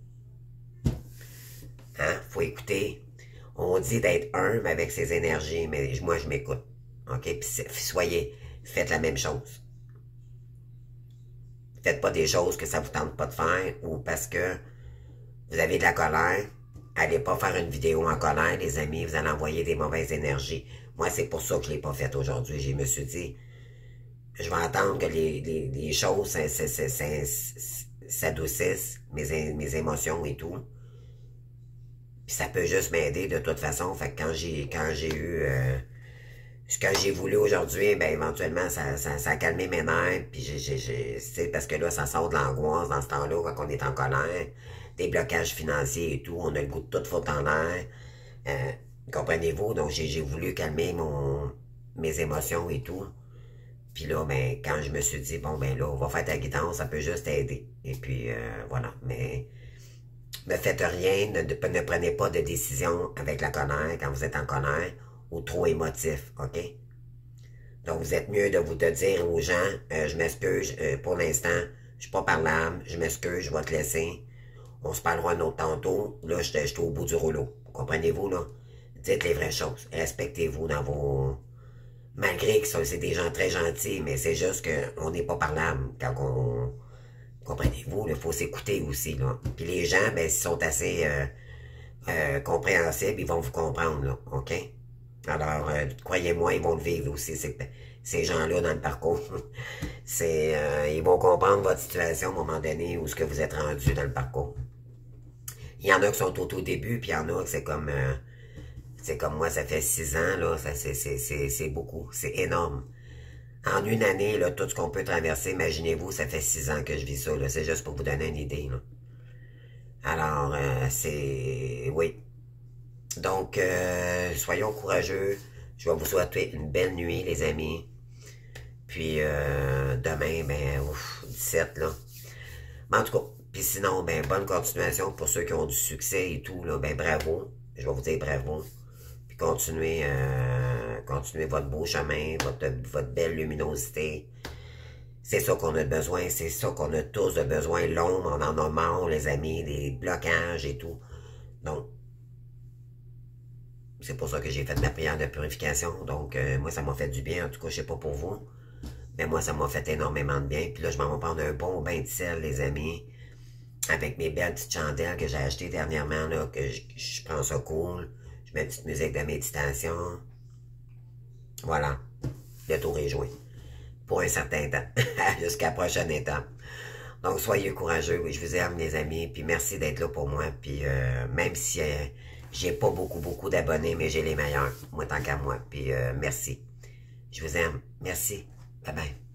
hein? Faut écouter. On dit d'être humble avec ses énergies, mais moi, je m'écoute. OK? Puis faites la même chose. Faites pas des choses que ça vous tente pas de faire ou parce que vous avez de la colère. Allez pas faire une vidéo en colère, les amis. Vous allez envoyer des mauvaises énergies. Moi, c'est pour ça que je l'ai pas fait aujourd'hui. Je me suis dit, je vais attendre que les choses s'adoucissent, mes émotions et tout. Puis ça peut juste m'aider de toute façon. Fait que quand j'ai eu ce que j'ai voulu aujourd'hui, ben éventuellement ça a calmé mes nerfs. Puis c'est parce que là, ça sort de l'angoisse dans ce temps-là, quand on est en colère, des blocages financiers et tout, on a le goût de tout foutre en l'air. Comprenez-vous? Donc j'ai voulu calmer mes émotions et tout. Puis là, ben, quand je me suis dit, bon ben là, on va faire ta guidance, ça peut juste aider. Et puis voilà. Mais ne faites rien, ne prenez pas de décision avec la colère quand vous êtes en colère ou trop émotif, OK? Donc, vous êtes mieux de dire aux gens, je m'excuse, pour l'instant, je suis pas parlable, je m'excuse, je vais te laisser. On se parlera un autre tantôt. Là, je suis au bout du rouleau. Comprenez-vous, là? Dites les vraies choses. Respectez-vous dans vos... Malgré que c'est des gens très gentils, mais c'est juste qu'on n'est pas parlable quand on... Comprenez-vous, il faut s'écouter aussi, là. Puis les gens, ben, s'ils sont assez compréhensibles, ils vont vous comprendre, là, OK? Alors, croyez-moi, ils vont le vivre aussi, ces gens-là, dans le parcours. Ils vont comprendre votre situation à un moment donné, où ce que vous êtes rendu dans le parcours. Il y en a qui sont au début, puis il y en a qui c'est comme moi, ça fait 6 ans, là, c'est beaucoup, c'est énorme. En une année, là, tout ce qu'on peut traverser, imaginez-vous, ça fait 6 ans que je vis ça, là. C'est juste pour vous donner une idée, là. Alors, oui. Donc, soyons courageux. Je vais vous souhaiter une belle nuit, les amis. Puis, demain, ben, 17, là. Mais en tout cas, puis sinon, ben, bonne continuation pour ceux qui ont du succès et tout, là. Ben, bravo. Je vais vous dire bravo. continuez, continuez votre beau chemin, votre belle luminosité. C'est ça qu'on a besoin, c'est ça qu'on a tous de besoin. L'ombre, on en a marre, les amis, les blocages et tout. Donc, c'est pour ça que j'ai fait ma prière de purification. Donc, moi, ça m'a fait du bien. En tout cas, je sais pas pour vous. Mais moi, ça m'a fait énormément de bien. Puis là, je m'en vais prendre un bon bain de sel, les amis. Avec mes belles petites chandelles que j'ai achetées dernièrement, là, que je prends ça cool. Je mets une petite musique de méditation. Voilà. Le tour est joué. Pour un certain temps. Jusqu'à la prochaine étape. Donc, soyez courageux. Oui, je vous aime, les amis. Puis merci d'être là pour moi. Puis même si j'ai pas beaucoup d'abonnés, mais j'ai les meilleurs. Moi, tant qu'à moi. Puis merci. Je vous aime. Merci. Bye bye.